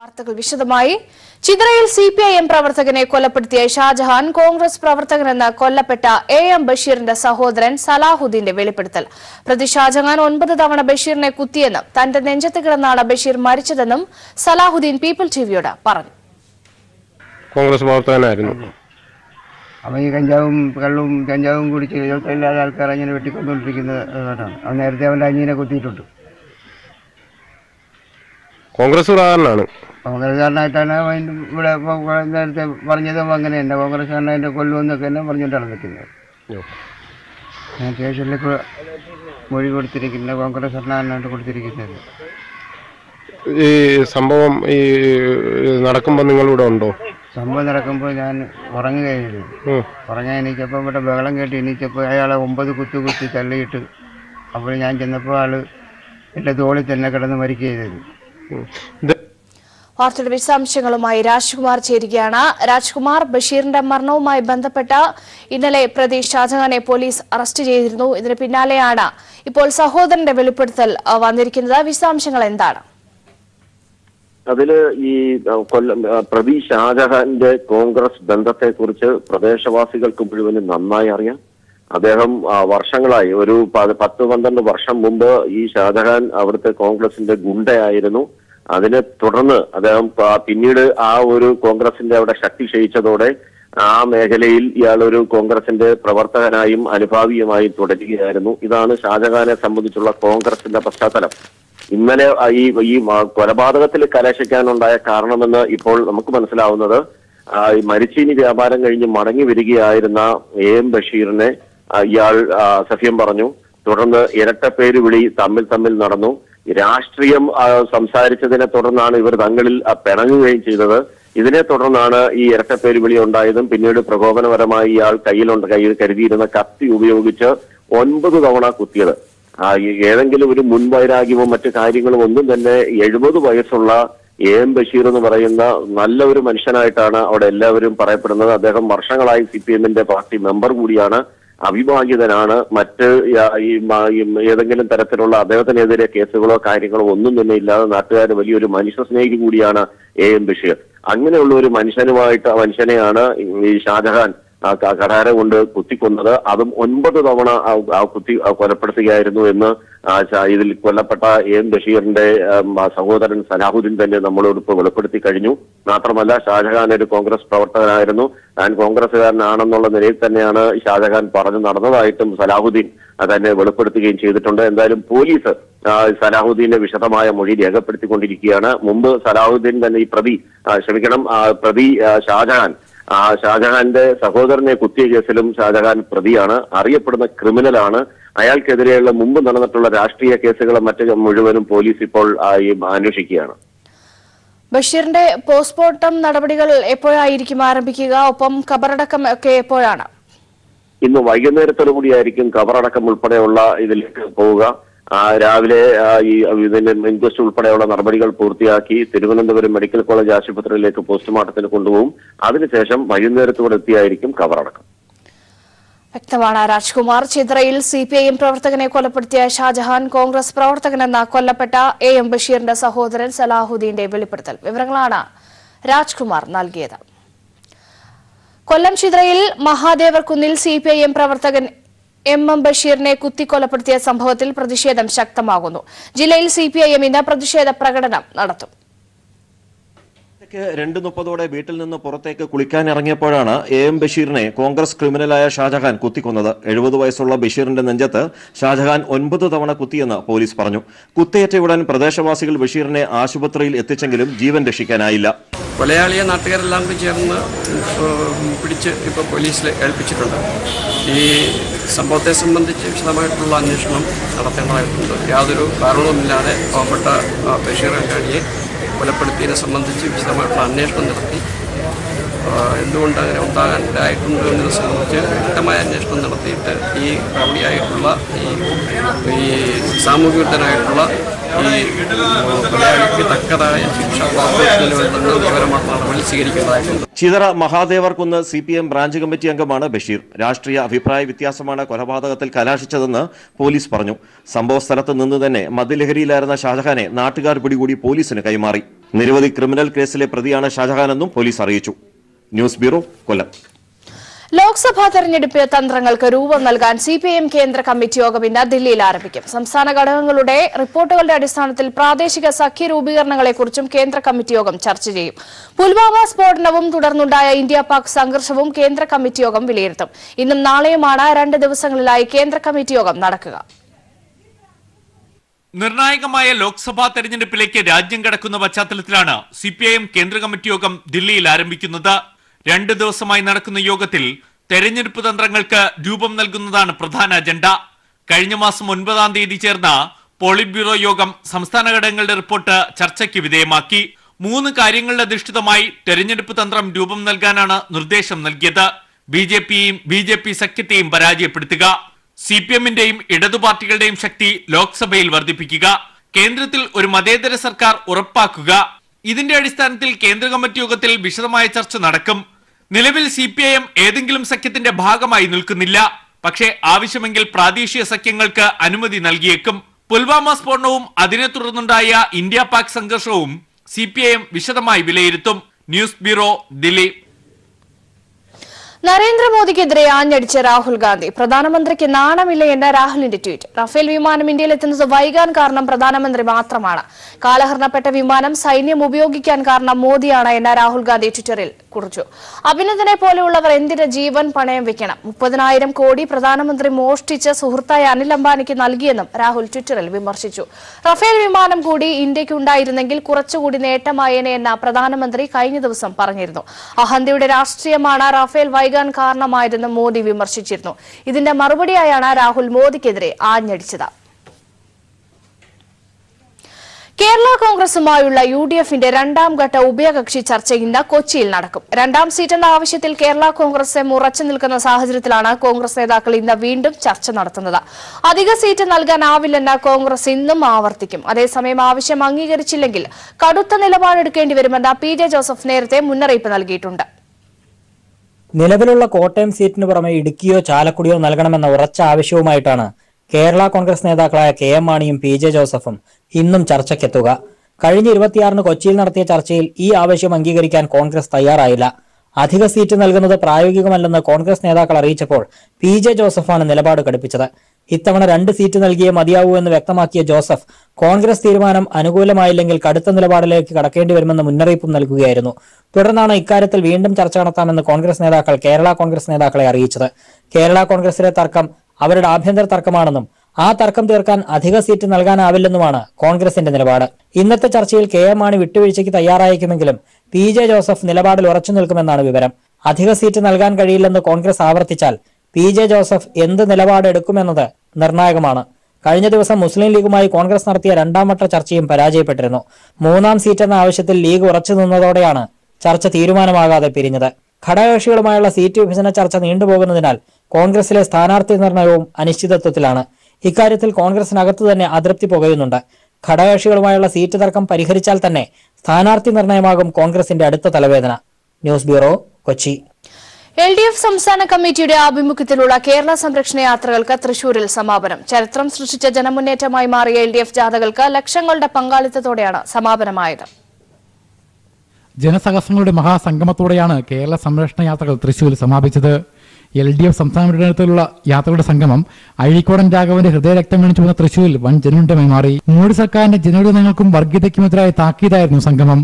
വാർത്തകൾ വിശദമായി. ചിത്രയിൽ സിപിഐഎം പ്രവർത്തകനെ കൊലപ്പെടുത്തിയ ഷാജഹാൻ കോൺഗ്രസ് പ്രവർത്തകനെന്ന് കൊല്ലപ്പെട്ട എം ബഷീറിന്റെ സഹോദരൻ സലാഹുദ്ദീന്റെ വെളിപ്പെടുത്തൽ. പ്രതി ഷാജഹാൻ 9 തവണ ബഷീറിനെ കുത്തിയെന്നും തന്റെ നെഞ്ചത്ത് കിടന്നാണ് ബഷീർ മരിച്ചതെന്നും സലാഹുദ്ദീൻ പീപ്പിൾ ടിവിയോട് പറഞ്ഞു. കോൺഗ്രസ് പ്രവർത്തകനായിരുന്നു. അവൻ ഈ കഞ്ചാവും കുടിച്ച് ഇല്ലാതെ ആൾക്കാർ അങ്ങനെ വെട്ടിക്കൊണ്ടുകൊണ്ടിരിക്കുന്നതാണ്. അവൻ നേരത്തെ അവൻ്റെ അനിയനെ കുത്തിയിട്ടുണ്ട്. കോൺഗ്രസ്സുകാരനാണ്. കോൺഗ്രസ്സുകാരനായിട്ടാണ് അവൻ ഇവിടെ നേരത്തെ പറഞ്ഞതും അങ്ങനെ തന്നെ. കോൺഗ്രസ്സുകാരനെ എൻ്റെ കൊല്ലുമെന്നൊക്കെ തന്നെ പറഞ്ഞിട്ടാണ് നിൽക്കുന്നത്. ഞാൻ സ്റ്റേഷനിലേക്ക് മൊഴി കൊടുത്തിരിക്കുന്നത് കോൺഗ്രസ്സുകാരനാണ് കൊടുത്തിരിക്കുന്നത്. ഈ സംഭവം നടക്കുമ്പോൾ നിങ്ങളിവിടെ ഉണ്ടോ? സംഭവം നടക്കുമ്പോൾ ഞാൻ ഉറങ്ങുകയായിരുന്നു. ഉറങ്ങാൻ എണീച്ചപ്പോൾ ഇവിടെ ബഹളം കേട്ട് എണീച്ചപ്പോൾ അയാളെ 9 കുത്തി തള്ളിയിട്ട് അപ്പോൾ ഞാൻ ചെന്നപ്പോൾ ആള് എൻ്റെ തോളിൽ തന്നെ കിടന്ന് മരിക്കുകയായിരുന്നു. വാർത്തയുടെ വിശദാംശങ്ങളുമായി രാജ്കുമാർ ചേരുകയാണ്. രാജ്കുമാർ, ബഷീറിന്റെ മരണവുമായി ബന്ധപ്പെട്ട ഇന്നലെ പ്രതി ഷാജഹാനെ പോലീസ് അറസ്റ്റ് ചെയ്തിരുന്നു. ഇതിന് പിന്നാലെയാണ് ഇപ്പോൾ സഹോദരന്റെ വെളിപ്പെടുത്തൽ വന്നിരിക്കുന്നത്. വിശദാംശങ്ങൾ എന്താണ്? അതില് ഈ പ്രതി ഷാജഹാന്റെ കോൺഗ്രസ് ബന്ധത്തെക്കുറിച്ച് പ്രദേശവാസികൾക്ക് മുഴുവനും നന്നായി അറിയാം. അദ്ദേഹം വർഷങ്ങളായി ഒരു 10-12 വർഷം മുമ്പ് ഈ ഷാജഹാൻ അവിടുത്തെ കോൺഗ്രസിന്റെ ഗുണ്ടയായിരുന്നു. അതിനെ തുടർന്ന് അദ്ദേഹം പിന്നീട് ആ ഒരു കോൺഗ്രസിന്റെ അവിടെ ശക്തി ക്ഷയിച്ചതോടെ ആ മേഖലയിൽ ഇയാൾ ഒരു കോൺഗ്രസിന്റെ പ്രവർത്തകനായും അനുഭാവിയുമായും തുടരുകയായിരുന്നു. ഇതാണ് ഷാജഹാനെ സംബന്ധിച്ചുള്ള കോൺഗ്രസിന്റെ പശ്ചാത്തലം. ഇന്നലെ ഈ കൊലപാതകത്തിൽ കലാശിക്കാനുണ്ടായ കാരണമെന്ന് ഇപ്പോൾ നമുക്ക് മനസ്സിലാവുന്നത് മരിച്ചീനി വ്യാപാരം കഴിഞ്ഞ് മടങ്ങി വരികയായിരുന്ന എം ബഷീറിനെ ഇയാൾ സത്യം പറഞ്ഞു. തുടർന്ന് ഇരട്ടപ്പേര് വിളി തമ്മിൽ നടന്നു. രാഷ്ട്രീയം സംസാരിച്ചതിനെ തുടർന്നാണ് ഇവർ തങ്ങളിൽ പിണങ്ങുകയും ചെയ്തത്. ഇതിനെ തുടർന്നാണ് ഈ ഇരട്ടപ്പേര് വിളി ഉണ്ടായതും പിന്നീട് പ്രകോപനപരമായി ഇയാൾ കയ്യിൽ കരുതിയിരുന്ന കത്തി ഉപയോഗിച്ച് 9 തവണ കുത്തിയത്. ഏതെങ്കിലും ഒരു മുൻവൈരാഗ്യമോ മറ്റു കാര്യങ്ങളും ഒന്നും തന്നെ 70 വയസ്സുള്ള എം ബഷീർ എന്ന് പറയുന്ന നല്ല ഒരു മനുഷ്യനായിട്ടാണ് അവിടെ എല്ലാവരും പറയപ്പെടുന്നത്. അദ്ദേഹം വർഷങ്ങളായി CPM-ന്റെ പാർട്ടി മെമ്പർ കൂടിയാണ്, അവിവാഹിതനാണ്. മറ്റ് ഏതെങ്കിലും തരത്തിലുള്ള അദ്ദേഹത്തിനെതിരെ കേസുകളോ കാര്യങ്ങളോ ഒന്നും തന്നെ ഇല്ലാതെ നാട്ടുകാർ വലിയൊരു മനുഷ്യ സ്നേഹി കൂടിയാണ് എം ബഷീർ. അങ്ങനെയുള്ള ഒരു മനുഷ്യനെയാണ് ഈ ഷാജഹാൻ കഠാര കൊണ്ട് കുത്തിക്കൊന്നത്. അതും 9 തവണ കൊലപ്പെടുത്തുകയായിരുന്നു എന്ന് ഇതിൽ കൊല്ലപ്പെട്ട എം ബഷീറിന്റെ സഹോദരൻ സലാഹുദ്ദീൻ തന്നെ നമ്മളോട് ഇപ്പോൾ വെളിപ്പെടുത്തി കഴിഞ്ഞു. മാത്രമല്ല ഷാജഹാൻ ഒരു കോൺഗ്രസ് പ്രവർത്തകനായിരുന്നു, താൻ കോൺഗ്രസ്സുകാരനാണെന്നുള്ള നിലയിൽ തന്നെയാണ് ഷാജഹാൻ പറഞ്ഞു നടന്നതായിട്ടും സലാഹുദ്ദീൻ തന്നെ വെളിപ്പെടുത്തുകയും ചെയ്തിട്ടുണ്ട്. എന്തായാലും പോലീസ് സലാഹുദ്ദീന്റെ വിശദമായ മൊഴി രേഖപ്പെടുത്തിക്കൊണ്ടിരിക്കുകയാണ്. മുമ്പ് സലാഹുദ്ദീൻ തന്നെ ഈ പ്രതി ഷാജഹാന്റെ സഹോദരനെ കുത്തിയ കേസിലും ഷാജഹാൻ പ്രതിയാണ്, അറിയപ്പെടുന്ന ക്രിമിനലാണ്. അയാൾക്കെതിരെയുള്ള മുമ്പ് നടന്നിട്ടുള്ള രാഷ്ട്രീയ കേസുകളും മറ്റു മുഴുവനും പോലീസ് ഇപ്പോൾ അന്വേഷിക്കുകയാണ്. ബഷീറിന്റെ പോസ്റ്റ്മോർട്ടം നടപടികൾ എപ്പോഴായിരിക്കും ആരംഭിക്കുക? ഒപ്പം ഖബറടക്കം ഒക്കെ എപ്പോഴാണ്? ഇന്ന് വൈകുന്നേരത്തോടുകൂടിയായിരിക്കും ഖബറടക്കം ഉൾപ്പെടെയുള്ള ഇതിലേക്ക് പോവുക. രാവിലെ ഇതിന്റെ ഇൻക്വസ്റ്റ് ഉൾപ്പെടെയുള്ള നടപടികൾ പൂർത്തിയാക്കി തിരുവനന്തപുരം മെഡിക്കൽ കോളേജ് ആശുപത്രിയിലേക്ക് പോസ്റ്റ്മോർട്ടത്തിന് കൊണ്ടുപോകും. അതിനുശേഷം വൈകുന്നേരത്തോടെ എത്തിയായിരിക്കും ഖബറടക്കം. വ്യക്തമാണ് രാജ്കുമാർ. ചിത്രയിൽ CPIM പ്രവർത്തകനെ കൊലപ്പെടുത്തിയ ഷാജഹാൻ കോൺഗ്രസ് പ്രവർത്തകനെന്ന കൊല്ലപ്പെട്ട എം ബഷീറിന്റെ സഹോദരൻ സലാഹുദ്ദീന്റെ വെളിപ്പെടുത്തൽ. വിവരങ്ങളാണ് രാജ്കുമാർ നൽകിയത്. കൊല്ലം ചിത്രയിൽ മഹാദേവർ കുന്നിൽ CPIM പ്രവർത്തകൻ എം ബഷീറിനെ കുത്തിക്കൊലപ്പെടുത്തിയ സംഭവത്തിൽ പ്രതിഷേധം ശക്തമാകുന്നു. ജില്ലയിൽ CPIM ഇന്ന് പ്രതിഷേധ പ്രകടനം നടത്തും. 2:30 വീട്ടിൽ നിന്ന് പുറത്തേക്ക് കുളിക്കാൻ ഇറങ്ങിയപ്പോഴാണ് എം ബഷീറിനെ കോൺഗ്രസ് ക്രിമിനലായ ഷാജഹാൻ കുത്തിക്കൊന്നത്. 70 വയസ്സുള്ള ബഷീറിന്റെ നെഞ്ചത്ത് ഷാജഹാൻ 9 തവണ കുത്തിയെന്ന് പോലീസ് പറഞ്ഞു. കുത്തേറ്റ ഉടൻ പ്രദേശവാസികൾ ബഷീറിനെ ആശുപത്രിയിൽ എത്തിച്ചെങ്കിലും ജീവൻ രക്ഷിക്കാനായില്ല. കൊലയാളിയെ നാട്ടുകാരെല്ലാം കൂടി ചേർന്ന് പിടിച്ച് ഇപ്പോൾ പോലീസിൽ ഏൽപ്പിച്ചിട്ടുണ്ട്. ഈ സംഭവത്തെ സംബന്ധിച്ച് വിശദമായിട്ടുള്ള അന്വേഷണം നടത്തേണ്ടതായിട്ടുണ്ട്. യാതൊരു കാരണവുമില്ലാതെ പാവപ്പെട്ട ബഷീർ അങ്കാടിയെ കൊലപ്പെടുത്തിയതിനെ സംബന്ധിച്ച് വിശദമായിട്ടുള്ള അന്വേഷണം നടത്തി എന്തുകൊണ്ട് അങ്ങനെ ഉണ്ടാകാനായിട്ടുണ്ട് എന്നതിനെ സംബന്ധിച്ച് വ്യക്തമായ അന്വേഷണം നടത്തിയിട്ട് ഈ റൗഡിയായിട്ടുള്ള ഈ സാമൂഹികനായിട്ടുള്ള ഈ കൊലയാളിക്ക് തക്കതായ ശിക്ഷ നിയമപരമായ നടപടി സ്വീകരിക്കുന്നതായിട്ടുണ്ട്. Chithara Mahadevarkunnu CPM branch committee അംഗമാണ് ബഷീർ. രാഷ്ട്രീയ അഭിപ്രായ വ്യത്യാസമാണ് കൊലപാതകത്തിൽ കലാശിച്ചതെന്ന് പോലീസ് പറഞ്ഞു. സംഭവ സ്ഥലത്ത് നിന്ന് തന്നെ മദ്യലഹരിയിലായിരുന്ന ഷാജഹാനെ നാട്ടുകാർ പിടികൂടി പോലീസിന് കൈമാറി. നിരവധി ക്രിമിനൽ കേസിലെ പ്രതിയാണ് ഷാജഹാനെന്നും പോലീസ് അറിയിച്ചു. ന്യൂസ് ബ്യൂറോ, കൊല്ലം. ലോക്സഭാ തെരഞ്ഞെടുപ്പ് തന്ത്രങ്ങൾക്ക് രൂപം നൽകാൻ സിപിഐഎം കേന്ദ്ര കമ്മിറ്റി യോഗം ഇന്ന് ദില്ലിയിൽ ആരംഭിക്കും. സംസ്ഥാന ഘടകങ്ങളുടെ റിപ്പോർട്ടുകളുടെ അടിസ്ഥാനത്തിൽ പ്രാദേശിക സഖ്യ രൂപീകരണങ്ങളെക്കുറിച്ചും കേന്ദ്ര കമ്മിറ്റി യോഗം ചർച്ച ചെയ്യും. പുൽവാമ സ്ഫോടനവും തുടർന്നുണ്ടായ ഇന്ത്യ പാക് സംഘർഷവും കേന്ദ്ര കമ്മിറ്റി യോഗം വിലയിരുത്തും. ഇന്നും നാളെയുമാണ് 2 ദിവസങ്ങളിലായി കേന്ദ്ര കമ്മിറ്റി യോഗം നടക്കുക. നിർണായകമായ ലോക്സഭാ തെരഞ്ഞെടുപ്പിലേക്ക് രാജ്യം കടക്കുന്ന പശ്ചാത്തലത്തിലാണ് സിപിഐഎം കേന്ദ്ര കമ്മിറ്റി യോഗം ദില്ലിയിൽ ആരംഭിക്കുന്നത്. 2 ദിവസമായി നടക്കുന്ന യോഗത്തിൽ തെരഞ്ഞെടുപ്പ് തന്ത്രങ്ങൾക്ക് രൂപം നൽകുന്നതാണ് പ്രധാന അജണ്ട. കഴിഞ്ഞ മാസം 9-ാം തീയതി ചേർന്ന പോളിറ്റ് ബ്യൂറോ യോഗം സംസ്ഥാന ഘടകങ്ങളുടെ റിപ്പോർട്ട് ചർച്ചയ്ക്ക് വിധേയമാക്കി. 3 കാര്യങ്ങളിൽ അധിഷ്ഠിതമായി തെരഞ്ഞെടുപ്പ് തന്ത്രം രൂപം നൽകാനാണ് നിർദ്ദേശം നൽകിയത്. ബി.ജെ.പി സഖ്യത്തെയും പരാജയപ്പെടുത്തുക, സിപിഎമ്മിന്റെയും ഇടതു പാർട്ടികളുടെയും ശക്തി ലോക്സഭയിൽ വർദ്ധിപ്പിക്കുക, കേന്ദ്രത്തിൽ ഒരു മതേതര സർക്കാർ ഉറപ്പാക്കുക. ഇതിന്റെ അടിസ്ഥാനത്തിൽ കേന്ദ്ര കമ്മിറ്റി യോഗത്തിൽ വിശദമായ ചർച്ച നടക്കും. നിലവിൽ സിപിഐഎം ഏതെങ്കിലും സഖ്യത്തിന്റെ ഭാഗമായി നിൽക്കുന്നില്ല. പക്ഷേ ആവശ്യമെങ്കിൽ പ്രാദേശിക സഖ്യങ്ങൾക്ക് അനുമതി നൽകിയേക്കും. പുൽവാമ സ്ഫോടനവും അതിനെ തുടർന്നുണ്ടായ ഇന്ത്യ പാക് സംഘർഷവും സിപിഐഎം വിശദമായി വിലയിരുത്തും. News bureau, Delhi. നരേന്ദ്രമോദിക്കെതിരെ ആഞ്ഞടിച്ച രാഹുൽ ഗാന്ധി. പ്രധാനമന്ത്രിക്ക് നാണമില്ല എന്ന രാഹുലിന്റെ ട്വീറ്റ്. റഫേൽ വിമാനം ഇന്ത്യയിൽ എത്തുന്നത് വൈകാൻ കാരണം പ്രധാനമന്ത്രി മാത്രമാണ്. കാലഹരണപ്പെട്ട വിമാനം സൈന്യം ഉപയോഗിക്കാൻ കാരണം മോദിയാണ് എന്ന രാഹുൽ ഗാന്ധി ട്വിറ്ററിൽ കുറിച്ചു. അഭിനന്ദനെ പോലെയുള്ളവർ എന്തിന് ജീവൻ പണയം വെക്കണം? 30,000 കോടി പ്രധാനമന്ത്രി മോഷ്ടിച്ച് സുഹൃത്തായ അനിൽ അംബാനിക്ക് നൽകിയെന്നും രാഹുൽ ട്വിറ്ററിൽ വിമർശിച്ചു. റഫേൽ വിമാനം കൂടി ഇന്ത്യക്കുണ്ടായിരുന്നെങ്കിൽ കുറച്ചുകൂടി നേട്ടമായേനെ എന്ന പ്രധാനമന്ത്രി കഴിഞ്ഞ ദിവസം പറഞ്ഞിരുന്നു. അഹന്തയുടെ രാഷ്ട്രീയമാണ് റഫേൽ വൈകാൻ കാരണമായതെന്ന് മോദി വിമർശിച്ചിരുന്നു. ഇതിന്റെ മറുപടിയായാണ് രാഹുൽ മോദിക്കെതിരെ ആഞ്ഞടിച്ചത്. കേരള കോൺഗ്രസുമായുള്ള UDFന്റെ 2ാം ഘട്ട ഉഭയകക്ഷി ചർച്ച ഇന്ന് കൊച്ചിയിൽ നടക്കും. 2ാം സീറ്റ് എന്ന ആവശ്യത്തിൽ കേരള കോൺഗ്രസ് എം ഉറച്ചു നിൽക്കുന്ന സാഹചര്യത്തിലാണ് കോൺഗ്രസ് നേതാക്കൾ ഇന്ന് വീണ്ടും ചർച്ച നടത്തുന്നത്. അധിക സീറ്റ് നൽകാനാവില്ലെന്ന് കോൺഗ്രസ് ഇന്നും ആവർത്തിക്കും. അതേസമയം ആവശ്യം അംഗീകരിച്ചില്ലെങ്കിൽ കടുത്ത നിലപാടെടുക്കേണ്ടി വരുമെന്ന് PJ ജോസഫ് നേരത്തെ മുന്നറിയിപ്പ് നൽകിയിട്ടുണ്ട്. നിലവിലുള്ള കോട്ടയം സീറ്റിന് പുറമെ ഇടുക്കിയോ ചാലക്കുടിയോ നൽകണമെന്ന ഉറച്ച ആവശ്യവുമായിട്ടാണ് കേരള കോൺഗ്രസ് നേതാക്കളായ KM മാണിയും PJ ജോസഫും ഇന്നും ചർച്ചയ്ക്കെത്തുക. കഴിഞ്ഞ 26-ന് കൊച്ചിയിൽ നടത്തിയ ചർച്ചയിൽ ഈ ആവശ്യം അംഗീകരിക്കാൻ കോൺഗ്രസ് തയ്യാറായില്ല. അധിക സീറ്റ് നൽകുന്നത് പ്രായോഗികമല്ലെന്ന് കോൺഗ്രസ് നേതാക്കൾ അറിയിച്ചപ്പോൾ PJ ജോസഫാണ് നിലപാട് കടുപ്പിച്ചത്. ഇത്തവണ 2 സീറ്റ് നൽകിയേ മതിയാവൂ എന്ന് വ്യക്തമാക്കിയ ജോസഫ് കോൺഗ്രസ് തീരുമാനം അനുകൂലമായില്ലെങ്കിൽ കടുത്ത നിലപാടിലേക്ക് കടക്കേണ്ടി വരുമെന്ന് മുന്നറിയിപ്പും നൽകുകയായിരുന്നു. തുടർന്നാണ് ഇക്കാര്യത്തിൽ വീണ്ടും ചർച്ച നടത്താമെന്ന് കോൺഗ്രസ് നേതാക്കൾ കേരള കോൺഗ്രസ് നേതാക്കളെ അറിയിച്ചത്. കേരള കോൺഗ്രസിലെ തർക്കം അവരുടെ ആഭ്യന്തര തർക്കമാണെന്നും ആ തർക്കം തീർക്കാൻ അധിക സീറ്റ് നൽകാനാവില്ലെന്നുമാണ് കോൺഗ്രസിന്റെ നിലപാട്. ഇന്നത്തെ ചർച്ചയിൽ KM മാണി വിട്ടുവീഴ്ചയ്ക്ക് തയ്യാറായേക്കുമെങ്കിലും PJ ജോസഫ് നിലപാടിൽ ഉറച്ചു നിൽക്കുമെന്നാണ് വിവരം. അധിക സീറ്റ് നൽകാൻ കഴിയില്ലെന്ന് കോൺഗ്രസ് ആവർത്തിച്ചാൽ PJ ജോസഫ് എന്ത് നിലപാടെടുക്കുമെന്നത് നിർണായകമാണ്. കഴിഞ്ഞ ദിവസം മുസ്ലിം ലീഗുമായി കോൺഗ്രസ് നടത്തിയ 2ാം വട്ട ചർച്ചയും പരാജയപ്പെട്ടിരുന്നു. 3ാം സീറ്റ് എന്ന ആവശ്യത്തിൽ ലീഗ് ഉറച്ചു നിന്നതോടെയാണ് ചർച്ച തീരുമാനമാകാതെ പിരിഞ്ഞത്. ഘടകകക്ഷികളുമായുള്ള സീറ്റ് വിഭജന ചർച്ച നീണ്ടുപോകുന്നതിനാൽ കോൺഗ്രസിലെ സ്ഥാനാർത്ഥി നിർണയവും അനിശ്ചിതത്വത്തിലാണ്. ഇക്കാര്യത്തിൽ കോൺഗ്രസിനകത്ത് തന്നെ അതൃപ്തി പുകയുന്നുണ്ട്. ഘടകകക്ഷികളുമായുള്ള സീറ്റ് തർക്കം പരിഹരിച്ചാൽ തന്നെ സ്ഥാനാർത്ഥി നിർണയമാകും കോൺഗ്രസിന്റെ അടുത്ത തലവേദന. News bureau, Kochi. LDF സംസ്ഥാന കമ്മിറ്റിയുടെ ആഭിമുഖ്യത്തിലുള്ള കേരള സംരക്ഷണ യാത്രകൾക്ക് തൃശൂരിൽ സമാപനം. ചരിത്രം സൃഷ്ടിച്ച ജനമുന്നേറ്റമായി മാറിയ LDF ജാഥകൾക്ക് ലക്ഷങ്ങളുടെ പങ്കാളിത്തത്തോടെയാണ് സമാപനമായത്. ജനസഹസ്രങ്ങളുടെ മഹാസംഗമത്തോടെയാണ് കേരള സംരക്ഷണ യാത്രകൾ തൃശൂരിൽ സമാപിച്ചത്. LDF സംസ്ഥാന പര്യടനത്തിലുള്ള യാത്രകളുടെ സംഗമം അഴീക്കോടൻ രാഘവന്റെ ഹൃദയരക്തം വീണിച്ചു വന്ന തൃശൂരിൽ വൻ ജനമുണ്ടമായി മാറി. മോഡി സർക്കാരിന്റെ ജനവിരോധങ്ങൾക്കും വർഗീയതയ്ക്കുമെതിരായ താക്കീതായിരുന്നു സംഗമം.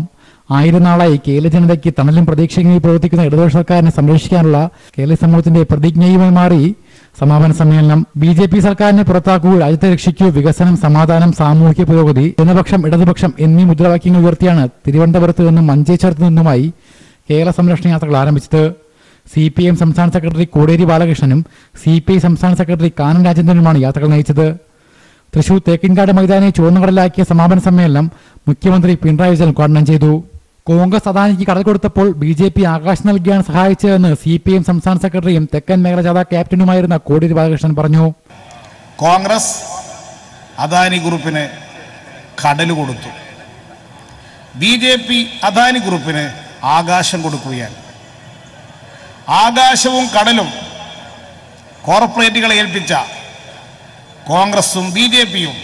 1000 നാളായി കേരള ജനതയ്ക്ക് തണലും പ്രതീക്ഷയും പ്രവർത്തിക്കുന്ന ഇടതുപക്ഷ സർക്കാരിനെ സംരക്ഷിക്കാനുള്ള കേരള സമൂഹത്തിന്റെ പ്രതിജ്ഞയുമായി മാറി സമാപന സമ്മേളനം. BJP സർക്കാരിനെ പുറത്താക്കൂ, രാജ്യത്തെ രക്ഷിക്കൂ, വികസനം, സമാധാനം, സാമൂഹിക പുരോഗതി, ജനപക്ഷം, ഇടതുപക്ഷം എന്നീ മുദ്രാവാക്യങ്ങൾ ഉയർത്തിയാണ് തിരുവനന്തപുരത്ത് നിന്നും മഞ്ചേശ്വരത്ത് നിന്നുമായി കേരള സംരക്ഷണ യാത്രകൾ ആരംഭിച്ചത്. CPM സംസ്ഥാന സെക്രട്ടറി കോടിയേരി ബാലകൃഷ്ണനും CPI സംസ്ഥാന സെക്രട്ടറി കാനം രാജേന്ദ്രനുമാണ് യാത്രകൾ നയിച്ചത്. തൃശൂർ തേക്കിൻകാട് മൈതാനിയെ ചുവന്നുകടലാക്കിയ സമാപന സമ്മേളനം മുഖ്യമന്ത്രി പിണറായി വിജയൻ ഉദ്ഘാടനം ചെയ്തു. കോൺഗ്രസ് അദാനിക്ക് കടൽ കൊടുത്തപ്പോൾ BJP ആകാശം നൽകിയാണ് സഹായിച്ചതെന്ന് CPM സംസ്ഥാന സെക്രട്ടറിയും തെക്കൻ മേഖല ജാഥ ക്യാപ്റ്റനുമായിരുന്ന കോടിയേരി ബാലകൃഷ്ണൻ പറഞ്ഞു. കോൺഗ്രസ് അദാനി ഗ്രൂപ്പിന് കടൽ കൊടുത്തു, BJP അദാനി ഗ്രൂപ്പിന് ആകാശം കൊടുക്കുകയാണ്. ആകാശവും കടലും കോർപ്പറേറ്റുകളെ ഏൽപ്പിച്ച കോൺഗ്രസും BJPയും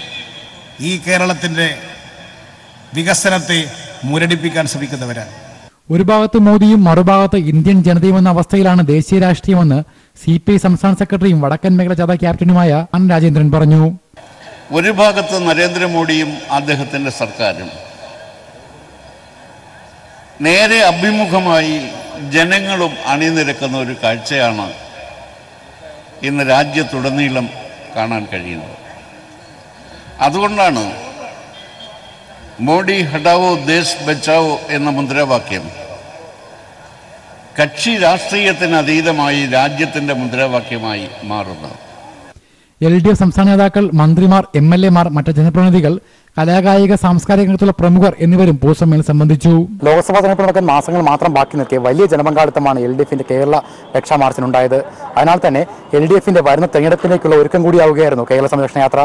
ഈ കേരളത്തിൻ്റെ വികസനത്തെ മുരടിപ്പിക്കാൻ ശ്രമിക്കുന്നവരാണ്. ഒരു ഭാഗത്ത് മോദിയും മറുഭാഗത്ത് ഇന്ത്യൻ ജനതയും എന്ന അവസ്ഥയിലാണ് ദേശീയ രാഷ്ട്രീയമെന്ന് CPI സംസ്ഥാന സെക്രട്ടറിയും വടക്കൻ മേഖല ജാഥ ക്യാപ്റ്റനുമായ അൻ രാജേന്ദ്രൻ പറഞ്ഞു. ഒരു ഭാഗത്ത് നരേന്ദ്രമോദിയും അദ്ദേഹത്തിൻ്റെ സർക്കാരും നേരെ അഭിമുഖമായി ജനങ്ങളും അണിനിരക്കുന്ന ഒരു കാഴ്ചയാണ് ഇന്ന് രാജ്യത്തുടനീളം കാണാൻ കഴിയുന്നത്. അതുകൊണ്ടാണ് മോഡി ഹടാവോ ദേശ് ബച്ചാവോ എന്ന മുദ്രാവാക്യം കക്ഷി രാഷ്ട്രീയത്തിന് അതീതമായി രാജ്യത്തിൻ്റെ മുദ്രാവാക്യമായി മാറുന്നത്. LDF സംസ്ഥാന നേതാക്കൾ, മന്ത്രിമാർ, MLA മാർ, മറ്റ് ജനപ്രതിനിധികൾ, കലാകായിക സാംസ്കാരിക രംഗത്തുള്ള പ്രമുഖർ എന്നിവരും പൊതുസമ്മേളനം സംബന്ധിച്ചു. ലോക്സഭാ തെരഞ്ഞെടുപ്പ് നടക്കാൻ മാസങ്ങൾ മാത്രം ബാക്കി നിർത്തിയ വലിയ ജനപങ്കാളിത്തമാണ് LDFന്റെ കേരള രക്ഷാ മാർച്ചിനുണ്ടായത്. അതിനാൽ തന്നെ LDFന്റെ വരുന്ന തെരഞ്ഞെടുപ്പിലേക്കുള്ള ഒരുക്കം കൂടിയാവുകയായിരുന്നു കേരള സംരക്ഷണ യാത്ര.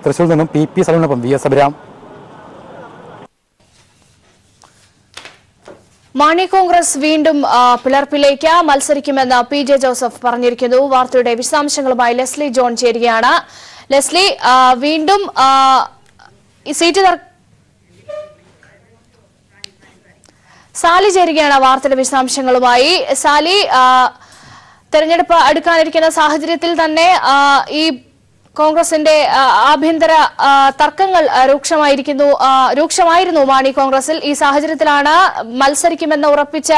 തൃശ്ശൂരിൽ നിന്നും PP സലൂണിനൊപ്പം VS അഭിരാം. മാണി കോൺഗ്രസ് വീണ്ടും പിളർപ്പിലേക്ക് മത്സരിക്കുമെന്ന് PJ ജോസഫ് പറഞ്ഞിരിക്കുന്നു. വാർത്തയുടെ വിശദാംശങ്ങളുമായി ലെസ്ലി ജോൺ ചേരുകയാണ്. ലെസ്ലി, വീണ്ടും സീറ്റ് സാലി ചേരുകയാണ് വാർത്തയുടെ വിശദാംശങ്ങളുമായി. സാലി, തെരഞ്ഞെടുപ്പ് അടുക്കാനിരിക്കുന്ന സാഹചര്യത്തിൽ തന്നെ ഈ കോൺഗ്രസിന്റെ ആഭ്യന്തര തർക്കങ്ങൾ രൂക്ഷമായിരുന്നു മാണി കോൺഗ്രസിൽ. ഈ സാഹചര്യത്തിലാണ് മത്സരിക്കുമെന്ന് ഉറപ്പിച്ച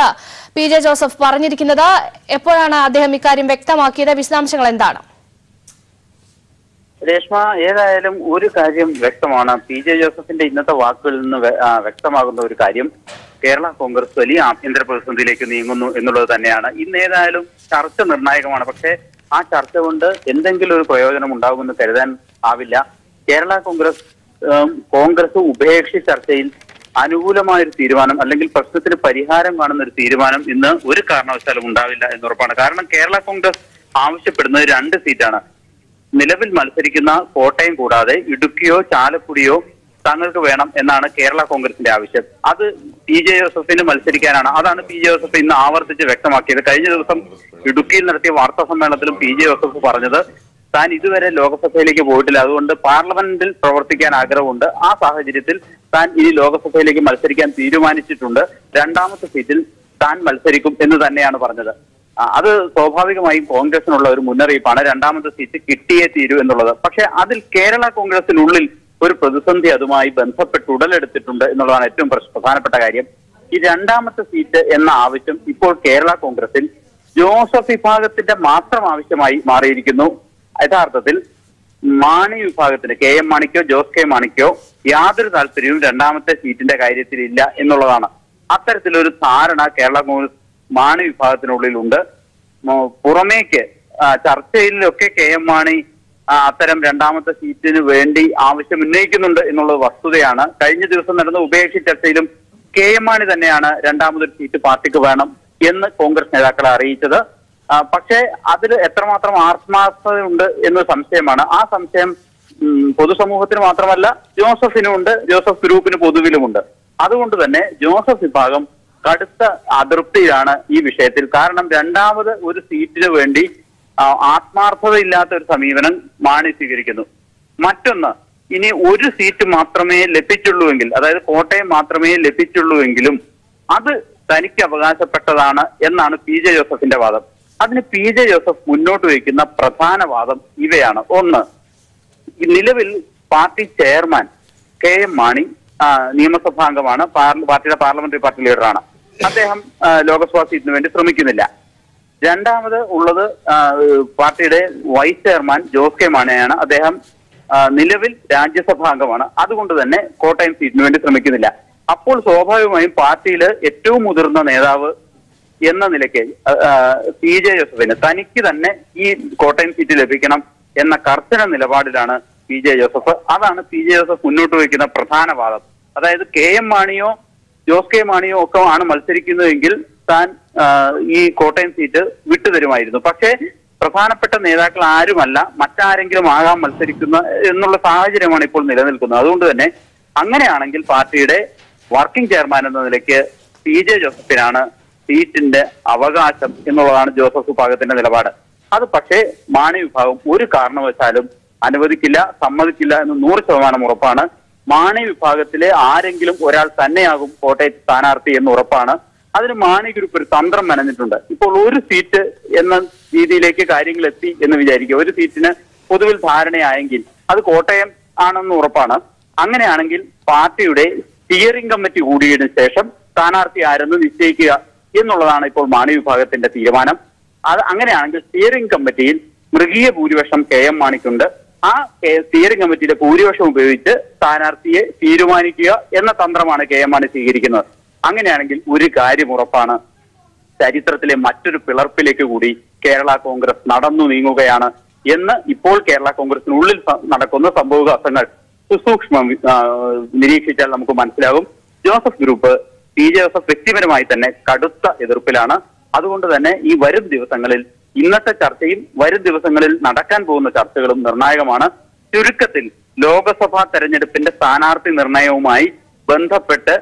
PJ ജോസഫ് പറഞ്ഞിരിക്കുന്നത്. എപ്പോഴാണ് അദ്ദേഹം ഇക്കാര്യം വ്യക്തമാക്കിയത്? വിശദാംശങ്ങൾ എന്താണ്? രേഷ്മ, ഏതായാലും ഒരു കാര്യം വ്യക്തമാണ്. PJ ജോസഫിന്റെ ഇന്നത്തെ വാക്കുകളിൽ നിന്ന് വ്യക്തമാകുന്ന ഒരു കാര്യം, കേരള കോൺഗ്രസ് വലിയ ആഭ്യന്തര പ്രതിസന്ധിയിലേക്ക് നീങ്ങുന്നു എന്നുള്ളത് തന്നെയാണ്. ഇന്ന് ഏതായാലും ചർച്ച നിർണായകമാണ്. പക്ഷേ ആ ചർച്ച കൊണ്ട് എന്തെങ്കിലും ഒരു പ്രയോജനം ഉണ്ടാകുമെന്ന് കരുതാൻ ആവില്ല. കേരള കോൺഗ്രസ് ഉഭയകക്ഷി ചർച്ചയിൽ അനുകൂലമായൊരു തീരുമാനം അല്ലെങ്കിൽ പ്രശ്നത്തിന് പരിഹാരം കാണുന്ന ഒരു തീരുമാനം ഇന്ന് ഒരു കാരണവശാലും ഉണ്ടാവില്ല എന്നുറപ്പാണ്. കാരണം കേരള കോൺഗ്രസ് ആവശ്യപ്പെടുന്നത് 2 സീറ്റാണ്. നിലവിൽ മത്സരിക്കുന്ന കോട്ടയം കൂടാതെ ഇടുക്കിയോ ചാലക്കുടിയോ തങ്ങൾക്ക് വേണം എന്നാണ് കേരള കോൺഗ്രസിന്റെ ആവശ്യം. അത് PJ ജോസഫിന് മത്സരിക്കാനാണ്. അതാണ് PJ ജോസഫ് ഇന്ന് ആവർത്തിച്ച് വ്യക്തമാക്കിയത്. കഴിഞ്ഞ ദിവസം ഇടുക്കിയിൽ നടത്തിയ വാർത്താ സമ്മേളനത്തിലും PJ ജോസഫ് പറഞ്ഞത് താൻ ഇതുവരെ ലോക്സഭയിലേക്ക് പോയിട്ടില്ല, അതുകൊണ്ട് പാർലമെന്റിൽ പ്രവർത്തിക്കാൻ ആഗ്രഹമുണ്ട്. ആ സാഹചര്യത്തിൽ താൻ ഇനി ലോക്സഭയിലേക്ക് മത്സരിക്കാൻ തീരുമാനിച്ചിട്ടുണ്ട്. 2ാമത്തെ സീറ്റിൽ താൻ മത്സരിക്കും എന്ന് തന്നെയാണ് പറഞ്ഞത്. അത് സ്വാഭാവികമായും കോൺഗ്രസിനുള്ള ഒരു മുന്നറിയിപ്പാണ്. 2ാമത്തെ സീറ്റ് കിട്ടിയേ തീരൂ എന്നുള്ളത്. പക്ഷെ അതിൽ കേരള കോൺഗ്രസിനുള്ളിൽ ഒരു പ്രതിസന്ധി അതുമായി ബന്ധപ്പെട്ട് ഉടലെടുത്തിട്ടുണ്ട് എന്നുള്ളതാണ് ഏറ്റവും പ്രധാനപ്പെട്ട കാര്യം. ഈ 2ാമത്തെ സീറ്റ് എന്ന ആവശ്യം ഇപ്പോൾ കേരള കോൺഗ്രസിൽ ജോസഫ് വിഭാഗത്തിന്റെ മാത്രം ആവശ്യമായി മാറിയിരിക്കുന്നു. യഥാർത്ഥത്തിൽ മാണി വിഭാഗത്തിന് KM മാണിക്കോ ജോസ് K മാണിക്കോ യാതൊരു താല്പര്യവും 2ാമത്തെ സീറ്റിന്റെ കാര്യത്തിൽ ഇല്ല എന്നുള്ളതാണ്. അത്തരത്തിലൊരു ധാരണ കേരള കോൺഗ്രസ് മാണി വിഭാഗത്തിനുള്ളിലുണ്ട്. പുറമേക്ക് ചർച്ചയിലൊക്കെ KM മാണി അത്തരം 2ാമത്തെ സീറ്റിന് വേണ്ടി ആവശ്യം ഉന്നയിക്കുന്നുണ്ട് എന്നുള്ളത് വസ്തുതയാണ്. കഴിഞ്ഞ ദിവസം നടന്ന ഉഭയകക്ഷി ചർച്ചയിലും KM മാണി തന്നെയാണ് 2ാമതൊരു സീറ്റ് പാർട്ടിക്ക് വേണം എന്ന് കോൺഗ്രസ് നേതാക്കളെ അറിയിച്ചത്. പക്ഷേ അതിൽ എത്രമാത്രം ആത്മാർത്ഥതയുണ്ട് എന്ന് സംശയമാണ്. ആ സംശയം പൊതുസമൂഹത്തിന് മാത്രമല്ല ജോസഫിനുമുണ്ട്, ജോസഫ് ഗ്രൂപ്പിന് പൊതുവിലുമുണ്ട്. അതുകൊണ്ട് തന്നെ ജോസഫ് വിഭാഗം കടുത്ത അതൃപ്തിയിലാണ് ഈ വിഷയത്തിൽ. കാരണം 2ാമത് ഒരു സീറ്റിന് വേണ്ടി ആത്മാർത്ഥതയില്ലാത്ത ഒരു സമീപനം മാണി സ്വീകരിക്കുന്നു. മറ്റൊന്ന്, ഇനി ഒരു സീറ്റ് മാത്രമേ ലഭിച്ചുള്ളൂവെങ്കിൽ, അതായത് കോട്ടയം മാത്രമേ ലഭിച്ചുള്ളൂവെങ്കിലും അത് തനിക്ക് അവകാശപ്പെട്ടതാണ് എന്നാണ് PJ ജോസഫിന്റെ വാദം. അതിന് PJ ജോസഫ് മുന്നോട്ട് വയ്ക്കുന്ന പ്രധാന വാദം ഇവയാണ്. ഒന്ന്, നിലവിൽ പാർട്ടി ചെയർമാൻ KM മാണി നിയമസഭാംഗമാണ്, പാർട്ടിയുടെ പാർലമെന്ററി പാർട്ടി ലീഡറാണ്. അദ്ദേഹം ലോക്സഭാ സീറ്റിന് വേണ്ടി ശ്രമിക്കുന്നില്ല. 2ാമത് ഉള്ളത് പാർട്ടിയുടെ വൈസ് ചെയർമാൻ ജോസ് K മാണിയാണ്. അദ്ദേഹം നിലവിൽ രാജ്യസഭാംഗമാണ്. അതുകൊണ്ട് തന്നെ കോട്ടയം സീറ്റിന് വേണ്ടി ശ്രമിക്കുന്നില്ല. അപ്പോൾ സ്വാഭാവികമായും പാർട്ടിയിൽ ഏറ്റവും മുതിർന്ന നേതാവ് എന്ന നിലയ്ക്ക് PJ ജോസഫിന് തനിക്ക് തന്നെ ഈ കോട്ടയം സീറ്റ് ലഭിക്കണം എന്ന കർശന നിലപാടിലാണ് PJ ജോസഫ്. അതാണ് PJ ജോസഫ് മുന്നോട്ട് വയ്ക്കുന്ന പ്രധാന വാദം. അതായത് KM മാണിയോ ജോസ് K മാണിയോ ഒക്കെ ആണ് മത്സരിക്കുന്നതെങ്കിൽ താൻ ഈ കോട്ടയം സീറ്റ് വിട്ടുതരുമായിരുന്നു. പക്ഷേ പ്രധാനപ്പെട്ട നേതാക്കൾ ആരുമല്ല, മറ്റാരെങ്കിലും ആകാൻ മത്സരിക്കുന്ന എന്നുള്ള സാഹചര്യമാണ് ഇപ്പോൾ നിലനിൽക്കുന്നത്. അതുകൊണ്ട് തന്നെ അങ്ങനെയാണെങ്കിൽ പാർട്ടിയുടെ വർക്കിംഗ് ചെയർമാൻ എന്ന നിലയ്ക്ക് PJ ജോസഫിനാണ് സീറ്റിന്റെ അവകാശം എന്നുള്ളതാണ് ജോസഫ് വിഭാഗത്തിന്റെ നിലപാട്. അത് പക്ഷേ മാണി വിഭാഗം ഒരു കാരണവശാലും അനുവദിക്കില്ല, സമ്മതിക്കില്ല എന്ന് 100% ഉറപ്പാണ്. മാണി വിഭാഗത്തിലെ ആരെങ്കിലും ഒരാൾ തന്നെയാകും കോട്ടയത്ത് സ്ഥാനാർത്ഥി എന്ന് ഉറപ്പാണ്. അതിന് മാണി ഗ്രൂപ്പ് ഒരു തന്ത്രം മെനഞ്ഞിട്ടുണ്ട്. ഇപ്പോൾ ഒരു സീറ്റ് എന്ന രീതിയിലേക്ക് കാര്യങ്ങൾ എത്തി എന്ന് വിചാരിക്കുക. ഒരു സീറ്റിന് പൊതുവിൽ ധാരണയായെങ്കിൽ അത് കോട്ടയം ആണെന്ന് ഉറപ്പാണ്. അങ്ങനെയാണെങ്കിൽ പാർട്ടിയുടെ സ്റ്റിയറിംഗ് കമ്മിറ്റി കൂടിയതിനു ശേഷം സ്ഥാനാർത്ഥി ആരെന്ന് നിശ്ചയിക്കുക എന്നുള്ളതാണ് ഇപ്പോൾ മാണി വിഭാഗത്തിന്റെ തീരുമാനം. അത് അങ്ങനെയാണെങ്കിൽ സ്റ്റിയറിംഗ് കമ്മിറ്റിയിൽ മൃഗീയ ഭൂരിപക്ഷം KM മാണിക്കുണ്ട്. ആ സ്റ്റിയറിംഗ് കമ്മിറ്റിയുടെ ഭൂരിപക്ഷം ഉപയോഗിച്ച് സ്ഥാനാർത്ഥിയെ തീരുമാനിക്കുക എന്ന തന്ത്രമാണ് KM മാണി സ്വീകരിക്കുന്നത്. അങ്ങനെയാണെങ്കിൽ ഒരു കാര്യം ഉറപ്പാണ്, ചരിത്രത്തിലെ മറ്റൊരു പിളർപ്പിലേക്ക് കൂടി കേരള കോൺഗ്രസ് നടന്നു നീങ്ങുകയാണ് എന്ന് ഇപ്പോൾ കേരള കോൺഗ്രസിനുള്ളിൽ നടക്കുന്ന സംഭവവികാസങ്ങൾ സുസൂക്ഷ്മം നിരീക്ഷിച്ചാൽ നമുക്ക് മനസ്സിലാകും. ജോസഫ് ഗ്രൂപ്പ് PJ ജോസഫ് വ്യക്തിപരമായി തന്നെ കടുത്ത എതിർപ്പിലാണ്. അതുകൊണ്ട് തന്നെ ഈ വരും ദിവസങ്ങളിൽ ഇന്നത്തെ ചർച്ചയും വരും ദിവസങ്ങളിൽ നടക്കാൻ പോകുന്ന ചർച്ചകളും നിർണായകമാണ്. ചുരുക്കത്തിൽ ലോക്സഭാ തെരഞ്ഞെടുപ്പിന്റെ സ്ഥാനാർത്ഥി നിർണയവുമായി ബന്ധപ്പെട്ട്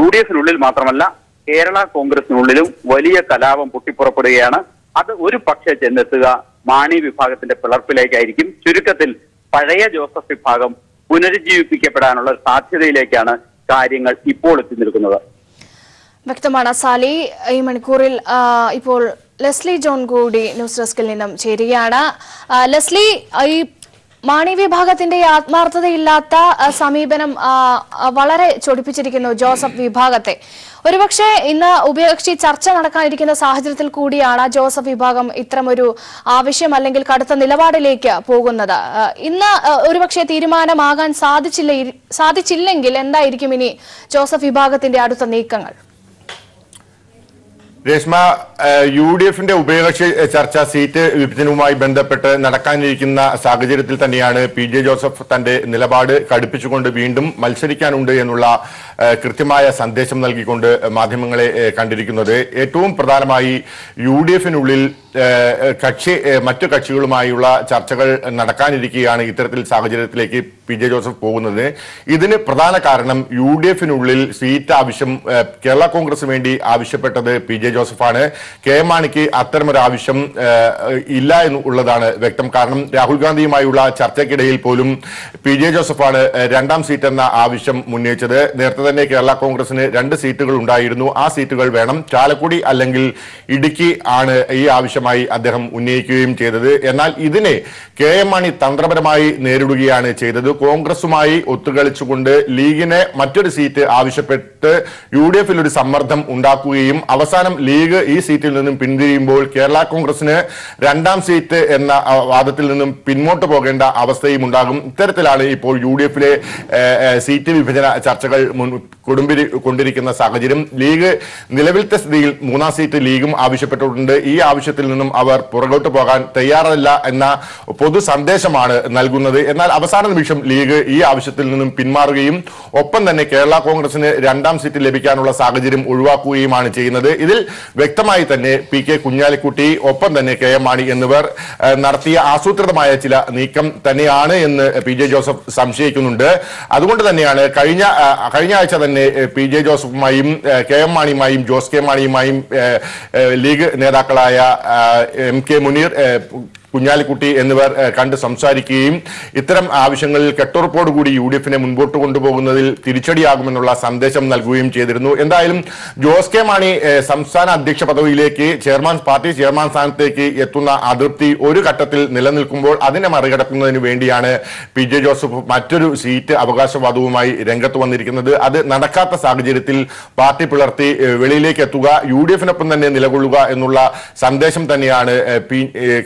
UDF-നുള്ളിൽ മാത്രമല്ല കേരള കോൺഗ്രസിനുള്ളിലും വലിയ കലാപം പൊട്ടിപ്പുറപ്പെടുകയാണ്. അത് ഒരു പക്ഷേ ചെന്നെത്തുക മാണി വിഭാഗത്തിന്റെ പിളർപ്പിലേക്കായിരിക്കും. ചുരുക്കത്തിൽ പഴയ ജോസഫ് വിഭാഗം പുനരുജ്ജീവിപ്പിക്കപ്പെടാനുള്ള സാധ്യതയിലേക്കാണ് കാര്യങ്ങൾ ഇപ്പോൾ എത്തി നിൽക്കുന്നത്. വ്യക്തമാണ് സാലി. ഈ മണിക്കൂറിൽ ഇപ്പോൾ ലെസ്ലി ജോൺ കൂടി ന്യൂസ് ഡെസ്കിൽ നിന്നും ചേരുകയാണ്. ലെസ്ലി, ഈ മാണി വിഭാഗത്തിന്റെ ആത്മാർത്ഥതയില്ലാത്ത സമീപനം വളരെ ചൊടിപ്പിച്ചിരിക്കുന്നു ജോസഫ് വിഭാഗത്തെ. ഒരുപക്ഷെ ഇന്ന് ഉഭയകക്ഷി ചർച്ച നടക്കാനിരിക്കുന്ന സാഹചര്യത്തിൽ കൂടിയാണ് ജോസഫ് വിഭാഗം ഇത്തരമൊരു ആവശ്യം അല്ലെങ്കിൽ കടുത്ത നിലപാടിലേക്ക് പോകുന്നത്. ഇന്ന് ഒരുപക്ഷെ തീരുമാനമാകാൻ സാധിച്ചില്ലെങ്കിൽ എന്തായിരിക്കും ഇനി ജോസഫ് വിഭാഗത്തിന്റെ അടുത്ത നീക്കങ്ങൾ? രേഷ്മ, UDF-ന്റെ ഉഭയകക്ഷി ചർച്ച സീറ്റ് വിഭജനവുമായി ബന്ധപ്പെട്ട് നടക്കാനിരിക്കുന്ന സാഹചര്യത്തിൽ തന്നെയാണ് PJ ജോസഫ് തന്റെ നിലപാട് കടുപ്പിച്ചുകൊണ്ട് വീണ്ടും മത്സരിക്കാനുണ്ട് എന്നുള്ള കൃത്യമായ സന്ദേശം നൽകിക്കൊണ്ട് മാധ്യമങ്ങളെ കണ്ടിരിക്കുന്നത്. ഏറ്റവും പ്രധാനമായി UDF-നുള്ളിൽ മറ്റു കക്ഷികളുമായുള്ള ചർച്ചകൾ നടക്കാനിരിക്കുകയാണ് ഇത്തരത്തിൽ സാഹചര്യത്തിലേക്ക് PJ ജോസഫ് പോകുന്നത്. ഇതിന് പ്രധാന കാരണം UDF-നുള്ളിൽ സീറ്റ് ആവശ്യം കേരള കോൺഗ്രസിന് വേണ്ടി ആവശ്യപ്പെട്ടത് PJ ജോസഫാണ്. KM മാണിക്ക് അത്തരമൊരു ആവശ്യം ഇല്ല എന്നുള്ളതാണ് വ്യക്തം. കാരണം രാഹുൽ ഗാന്ധിയുമായുള്ള ചർച്ചയ്ക്കിടയിൽ പോലും PJ ജോസഫാണ് രണ്ടാം സീറ്റ് എന്ന ആവശ്യം ഉന്നയിച്ചത്. നേരത്തെ തന്നെ കേരള കോൺഗ്രസിന് 2 സീറ്റുകൾ ഉണ്ടായിരുന്നു. ആ സീറ്റുകൾ വേണം, ചാലക്കുടി അല്ലെങ്കിൽ ഇടുക്കി ആണ് ഈ ആവശ്യമായി അദ്ദേഹം ഉന്നയിക്കുകയും ചെയ്തത്. എന്നാൽ ഇതിനെ KM മാണി തന്ത്രപരമായി നേരിടുകയാണ് ചെയ്തത്. കോൺഗ്രസുമായി ഒത്തുകളിച്ചുകൊണ്ട് ലീഗിന് മറ്റൊരു സീറ്റ് ആവശ്യപ്പെട്ട് UDF-ൽ ഒരു സമ്മർദ്ദം ഉണ്ടാക്കുകയും അവസാനം ലീഗ് ഈ സീറ്റിൽ നിന്നും പിന്തിരിയുമ്പോൾ കേരള കോൺഗ്രസിന് രണ്ടാം സീറ്റ് എന്ന വാദത്തിൽ നിന്നും പിന്നോട്ട് പോകേണ്ട അവസ്ഥയും ഉണ്ടാകും. ഇത്തരത്തിലാണ് ഇപ്പോൾ UDF-ലെ സീറ്റ് വിഭജന ചർച്ചകൾ കൊണ്ടിരിക്കുന്ന സാഹചര്യം. ലീഗ് നിലവിലത്തെ സ്ഥിതിയിൽ 3ാം സീറ്റ് ലീഗും ആവശ്യപ്പെട്ടിട്ടുണ്ട്. ഈ ആവശ്യത്തിൽ നിന്നും അവർ പുറകോട്ട് പോകാൻ തയ്യാറല്ല എന്ന പൊതു സന്ദേശമാണ് നൽകുന്നത്. എന്നാൽ അവസാന നിമിഷം ലീഗ് ഈ ആവശ്യത്തിൽ നിന്നും പിന്മാറുകയും ഒപ്പം തന്നെ കേരള കോൺഗ്രസിന് 2ാം സീറ്റ് ലഭിക്കാനുള്ള സാഹചര്യം ഒഴിവാക്കുകയുമാണ് ചെയ്യുന്നത്. ഇതിൽ വ്യക്തമായി തന്നെ PK കുഞ്ഞാലിക്കുട്ടി ഒപ്പം തന്നെ KM മാണി എന്നിവർ നടത്തിയ ആസൂത്രിതമായ ചില നീക്കം തന്നെയാണ് എന്ന് PJ ജോസഫ് സംശയിക്കുന്നുണ്ട്. അതുകൊണ്ട് തന്നെയാണ് കഴിഞ്ഞ ആഴ്ച തന്നെ PJ ജോസഫുമായും KM മാണിയുമായും ജോസ് കെ മാണിയുമായും ലീഗ് നേതാക്കളായ MK മുനീർ, കുഞ്ഞാലിക്കുട്ടി എന്നിവർ കണ്ട് സംസാരിക്കുകയും ഇത്തരം ആവശ്യങ്ങളിൽ കെട്ടുറപ്പോടുകൂടി UDF-നെ മുൻപോട്ട് കൊണ്ടുപോകുന്നതിൽ തിരിച്ചടിയാകുമെന്നുള്ള സന്ദേശം നൽകുകയും ചെയ്തിരുന്നു. എന്തായാലും ജോസ് കെ മാണി സംസ്ഥാന അധ്യക്ഷ പദവിയിലേക്ക് പാർട്ടി ചെയർമാൻ സ്ഥാനത്തേക്ക് എത്തുന്ന അതൃപ്തി ഒരു ഘട്ടത്തിൽ നിലനിൽക്കുമ്പോൾ അതിനെ മറികടക്കുന്നതിന് വേണ്ടിയാണ് PJ ജോസഫ് മറ്റൊരു സീറ്റ് അവകാശവാദവുമായി രംഗത്ത് വന്നിരിക്കുന്നത്. അത് നടക്കാത്ത സാഹചര്യത്തിൽ പാർട്ടി പിളർത്തി വെളിയിലേക്ക് എത്തുക, UDF-നൊപ്പം തന്നെ നിലകൊള്ളുക എന്നുള്ള സന്ദേശം തന്നെയാണ്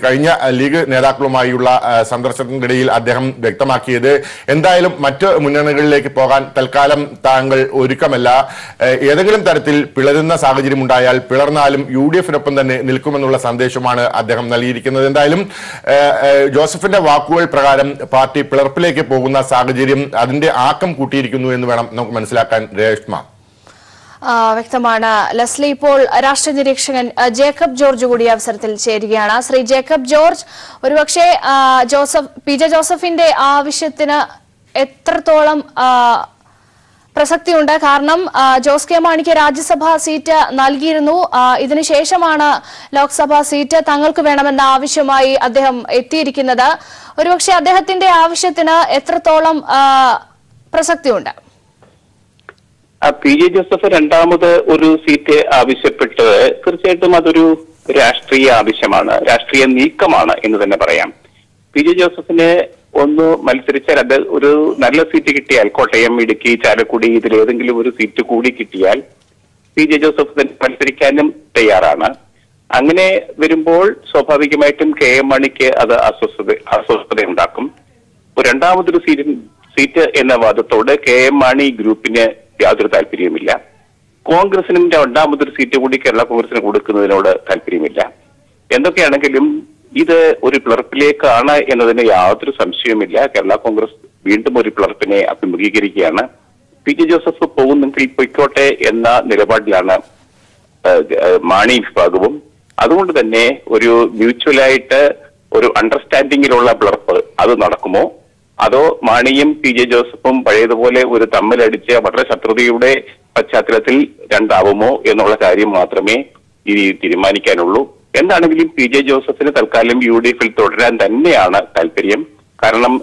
കഴിഞ്ഞ ലീഗ് നേതാക്കളുമായുള്ള സന്ദർശനത്തിനിടയിൽ അദ്ദേഹം വ്യക്തമാക്കിയത്. എന്തായാലും മറ്റ് മുന്നണികളിലേക്ക് പോകാൻ തൽക്കാലം താങ്കൾ ഒരുക്കമല്ല. ഏതെങ്കിലും തരത്തിൽ പിളരുന്ന സാഹചര്യം ഉണ്ടായാൽ പിളർന്നാലും UDF-നൊപ്പം തന്നെ നിൽക്കുമെന്നുള്ള സന്ദേശമാണ് അദ്ദേഹം നൽകിയിരിക്കുന്നത്. എന്തായാലും ജോസഫിന്റെ വാക്കുകൾ പ്രകാരം പാർട്ടി പിളർപ്പിലേക്ക് പോകുന്ന സാഹചര്യം അതിന്റെ ആക്കം കൂട്ടിയിരിക്കുന്നു എന്ന് വേണം നമുക്ക് മനസ്സിലാക്കാൻ. രേഷ്മ, വ്യക്തമാണ്. ലെസ്ലി, ഇപ്പോൾ രാഷ്ട്രീയ നിരീക്ഷകൻ ജേക്കബ് ജോർജ് കൂടി അവസരത്തിൽ ചേരുകയാണ്. ശ്രീ ജേക്കബ് ജോർജ്, ഒരുപക്ഷെ PJ ജോസഫിന്റെ ആവശ്യത്തിന് എത്രത്തോളം പ്രസക്തിയുണ്ട്? കാരണം ജോസ് കെ മാണിക്ക് രാജ്യസഭാ സീറ്റ് നൽകിയിരുന്നു. ഇതിനുശേഷമാണ് ലോക്സഭാ സീറ്റ് തങ്ങൾക്ക് വേണമെന്ന ആവശ്യമായി അദ്ദേഹം എത്തിയിരിക്കുന്നത്. ഒരുപക്ഷെ അദ്ദേഹത്തിന്റെ ആവശ്യത്തിന് എത്രത്തോളം പ്രസക്തിയുണ്ട്. പി ജെ ജോസഫ് രണ്ടാമത് ഒരു സീറ്റ് ആവശ്യപ്പെട്ടത് തീർച്ചയായിട്ടും അതൊരു രാഷ്ട്രീയ ആവശ്യമാണ്, രാഷ്ട്രീയ നീക്കമാണ് എന്ന് തന്നെ പറയാം. പി ജെ ജോസഫിന് ഒന്ന് മത്സരിച്ചാൽ അത് ഒരു നല്ല സീറ്റ് കിട്ടിയാൽ, കോട്ടയം, ഇടുക്കി, ചാലക്കുടി ഇതിലേതെങ്കിലും ഒരു സീറ്റ് കൂടി കിട്ടിയാൽ പി ജെ ജോസഫ് തന്നെ മത്സരിക്കാനും തയ്യാറാണ്. അങ്ങനെ വരുമ്പോൾ സ്വാഭാവികമായിട്ടും കെ എം മാണിക്ക് അത് അസ്വസ്ഥത ഉണ്ടാക്കും. രണ്ടാമതൊരു സീറ്റ് എന്ന വാദത്തോട് കെ എം മാണി ഗ്രൂപ്പിന് യാതൊരു താല്പര്യവുമില്ല. കോൺഗ്രസിനും രണ്ടാമതൊരു സീറ്റ് കൂടി കേരള കോൺഗ്രസിന് കൊടുക്കുന്നതിനോട് താല്പര്യമില്ല. എന്തൊക്കെയാണെങ്കിലും ഇത് ഒരു പിളർപ്പിലേക്കാണ് എന്നതിന് യാതൊരു സംശയവുമില്ല. കേരള കോൺഗ്രസ് വീണ്ടും ഒരു പിളർപ്പിനെ അഭിമുഖീകരിക്കുകയാണ്. പി ജെ ജോസഫ് പോകുന്നെങ്കിൽ പൊയ്ക്കോട്ടെ എന്ന നിലപാടിലാണ് മാണി വിഭാഗവും. അതുകൊണ്ട് തന്നെ ഒരു മ്യൂച്വലായിട്ട് ഒരു അണ്ടർസ്റ്റാൻഡിങ്ങിലുള്ള പിളർപ്പ് അത് നടക്കുമോ, അതോ മാണിയും പി ജെ ജോസഫും പഴയതുപോലെ ഒരു തമ്മിലടിച്ച് വളരെ ശത്രുതയുടെ പശ്ചാത്തലത്തിൽ രണ്ടാവുമോ എന്നുള്ള കാര്യം മാത്രമേ ഇനി തീരുമാനിക്കാനുള്ളൂ. എന്താണെങ്കിലും പി ജെ ജോസഫിന് തൽക്കാലം UDF-ൽ തുടരാൻ തന്നെയാണ് താല്പര്യം. കാരണം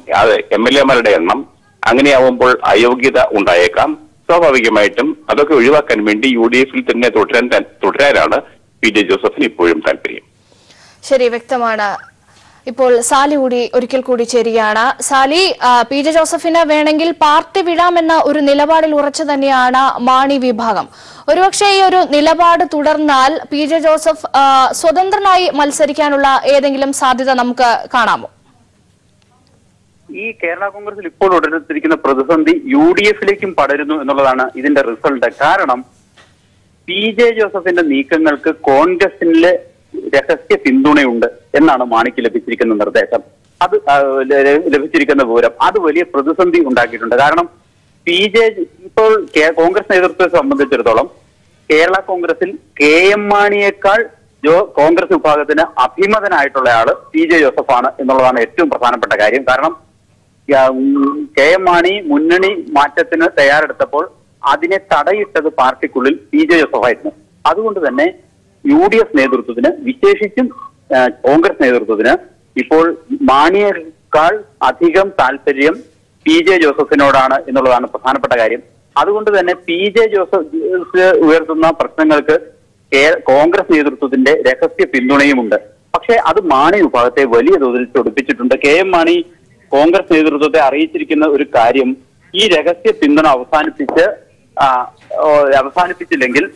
MLA-മാരുടെ എണ്ണം അങ്ങനെയാവുമ്പോൾ അയോഗ്യത ഉണ്ടായേക്കാം. സ്വാഭാവികമായിട്ടും അതൊക്കെ ഒഴിവാക്കാൻ വേണ്ടി UDF-ൽ തന്നെ തുടരാനാണ് പി ജെ ജോസഫിന് ഇപ്പോഴും താല്പര്യം. ശരി, വ്യക്തമാണ്. ഇപ്പോൾ സാലി ഒരിക്കൽ കൂടി ചേരുകയാണ്. സാലി, പി ജെ ജോസഫിന് വേണമെങ്കിൽ പാർട്ടി വിടാമെന്ന ഒരു നിലപാടിൽ ഉറച്ചു തന്നെയാണ് മാണി വിഭാഗം. ഒരുപക്ഷെ ഈ ഒരു നിലപാട് തുടർന്നാൽ പി ജെ ജോസഫ് സ്വതന്ത്രനായി മത്സരിക്കാനുള്ള ഏതെങ്കിലും സാധ്യത നമുക്ക് കാണാമോ? ഈ കേരള കോൺഗ്രസിൽ ഇപ്പോൾ ഉടലെടുത്തിരിക്കുന്ന പ്രതിസന്ധി UDF-ലേക്കും പടരുന്നു എന്നുള്ളതാണ് ഇതിന്റെ റിസൾട്ട്. കാരണം പി ജെ ജോസഫിന്റെ നീക്കങ്ങൾക്ക് കോൺഗ്രസിലെ രഹസ്യ പിന്തുണയുണ്ട് എന്നാണ് മാണിക്ക് ലഭിച്ചിരിക്കുന്ന നിർദ്ദേശം. അത് ലഭിച്ചിരിക്കുന്ന വിവരം അത് വലിയ പ്രതിസന്ധി ഉണ്ടാക്കിയിട്ടുണ്ട്. കാരണം ഇപ്പോൾ കോൺഗ്രസ് നേതൃത്വത്തെ സംബന്ധിച്ചിടത്തോളം കേരള കോൺഗ്രസിൽ കെ എം മാണിയേക്കാൾ കോൺഗ്രസ് വിഭാഗത്തിന് അഭിമതനായിട്ടുള്ള ആള് പി ജെ ജോസഫാണ് എന്നുള്ളതാണ് ഏറ്റവും പ്രധാനപ്പെട്ട കാര്യം. കാരണം കെ എം മാണി മുന്നണി മാറ്റത്തിന് തയ്യാറെടുത്തപ്പോൾ അതിനെ തടയിട്ടത് പാർട്ടിക്കുള്ളിൽ പി ജെ ജോസഫായിരുന്നു. അതുകൊണ്ട് തന്നെ UDF നേതൃത്വത്തിന്, വിശേഷിച്ചും കോൺഗ്രസ് നേതൃത്വത്തിന് ഇപ്പോൾ മാണിയേക്കാൾ അധികം താല്പര്യം പി ജെ ജോസഫിനോടാണ് എന്നുള്ളതാണ് പ്രധാനപ്പെട്ട കാര്യം. അതുകൊണ്ട് തന്നെ പി ജെ ജോസഫ് ഉയർത്തുന്ന പ്രശ്നങ്ങൾക്ക് കോൺഗ്രസ് നേതൃത്വത്തിന്റെ രഹസ്യ പിന്തുണയുമുണ്ട്. പക്ഷേ അത് മാണി വിഭാഗത്തെ വലിയ തോതിൽ ചൊടിപ്പിച്ചിട്ടുണ്ട്. കെ എം മാണി കോൺഗ്രസ് നേതൃത്വത്തെ അറിയിച്ചിരിക്കുന്ന ഒരു കാര്യം, ഈ രഹസ്യ പിന്തുണ അവസാനിപ്പിച്ചില്ലെങ്കിൽ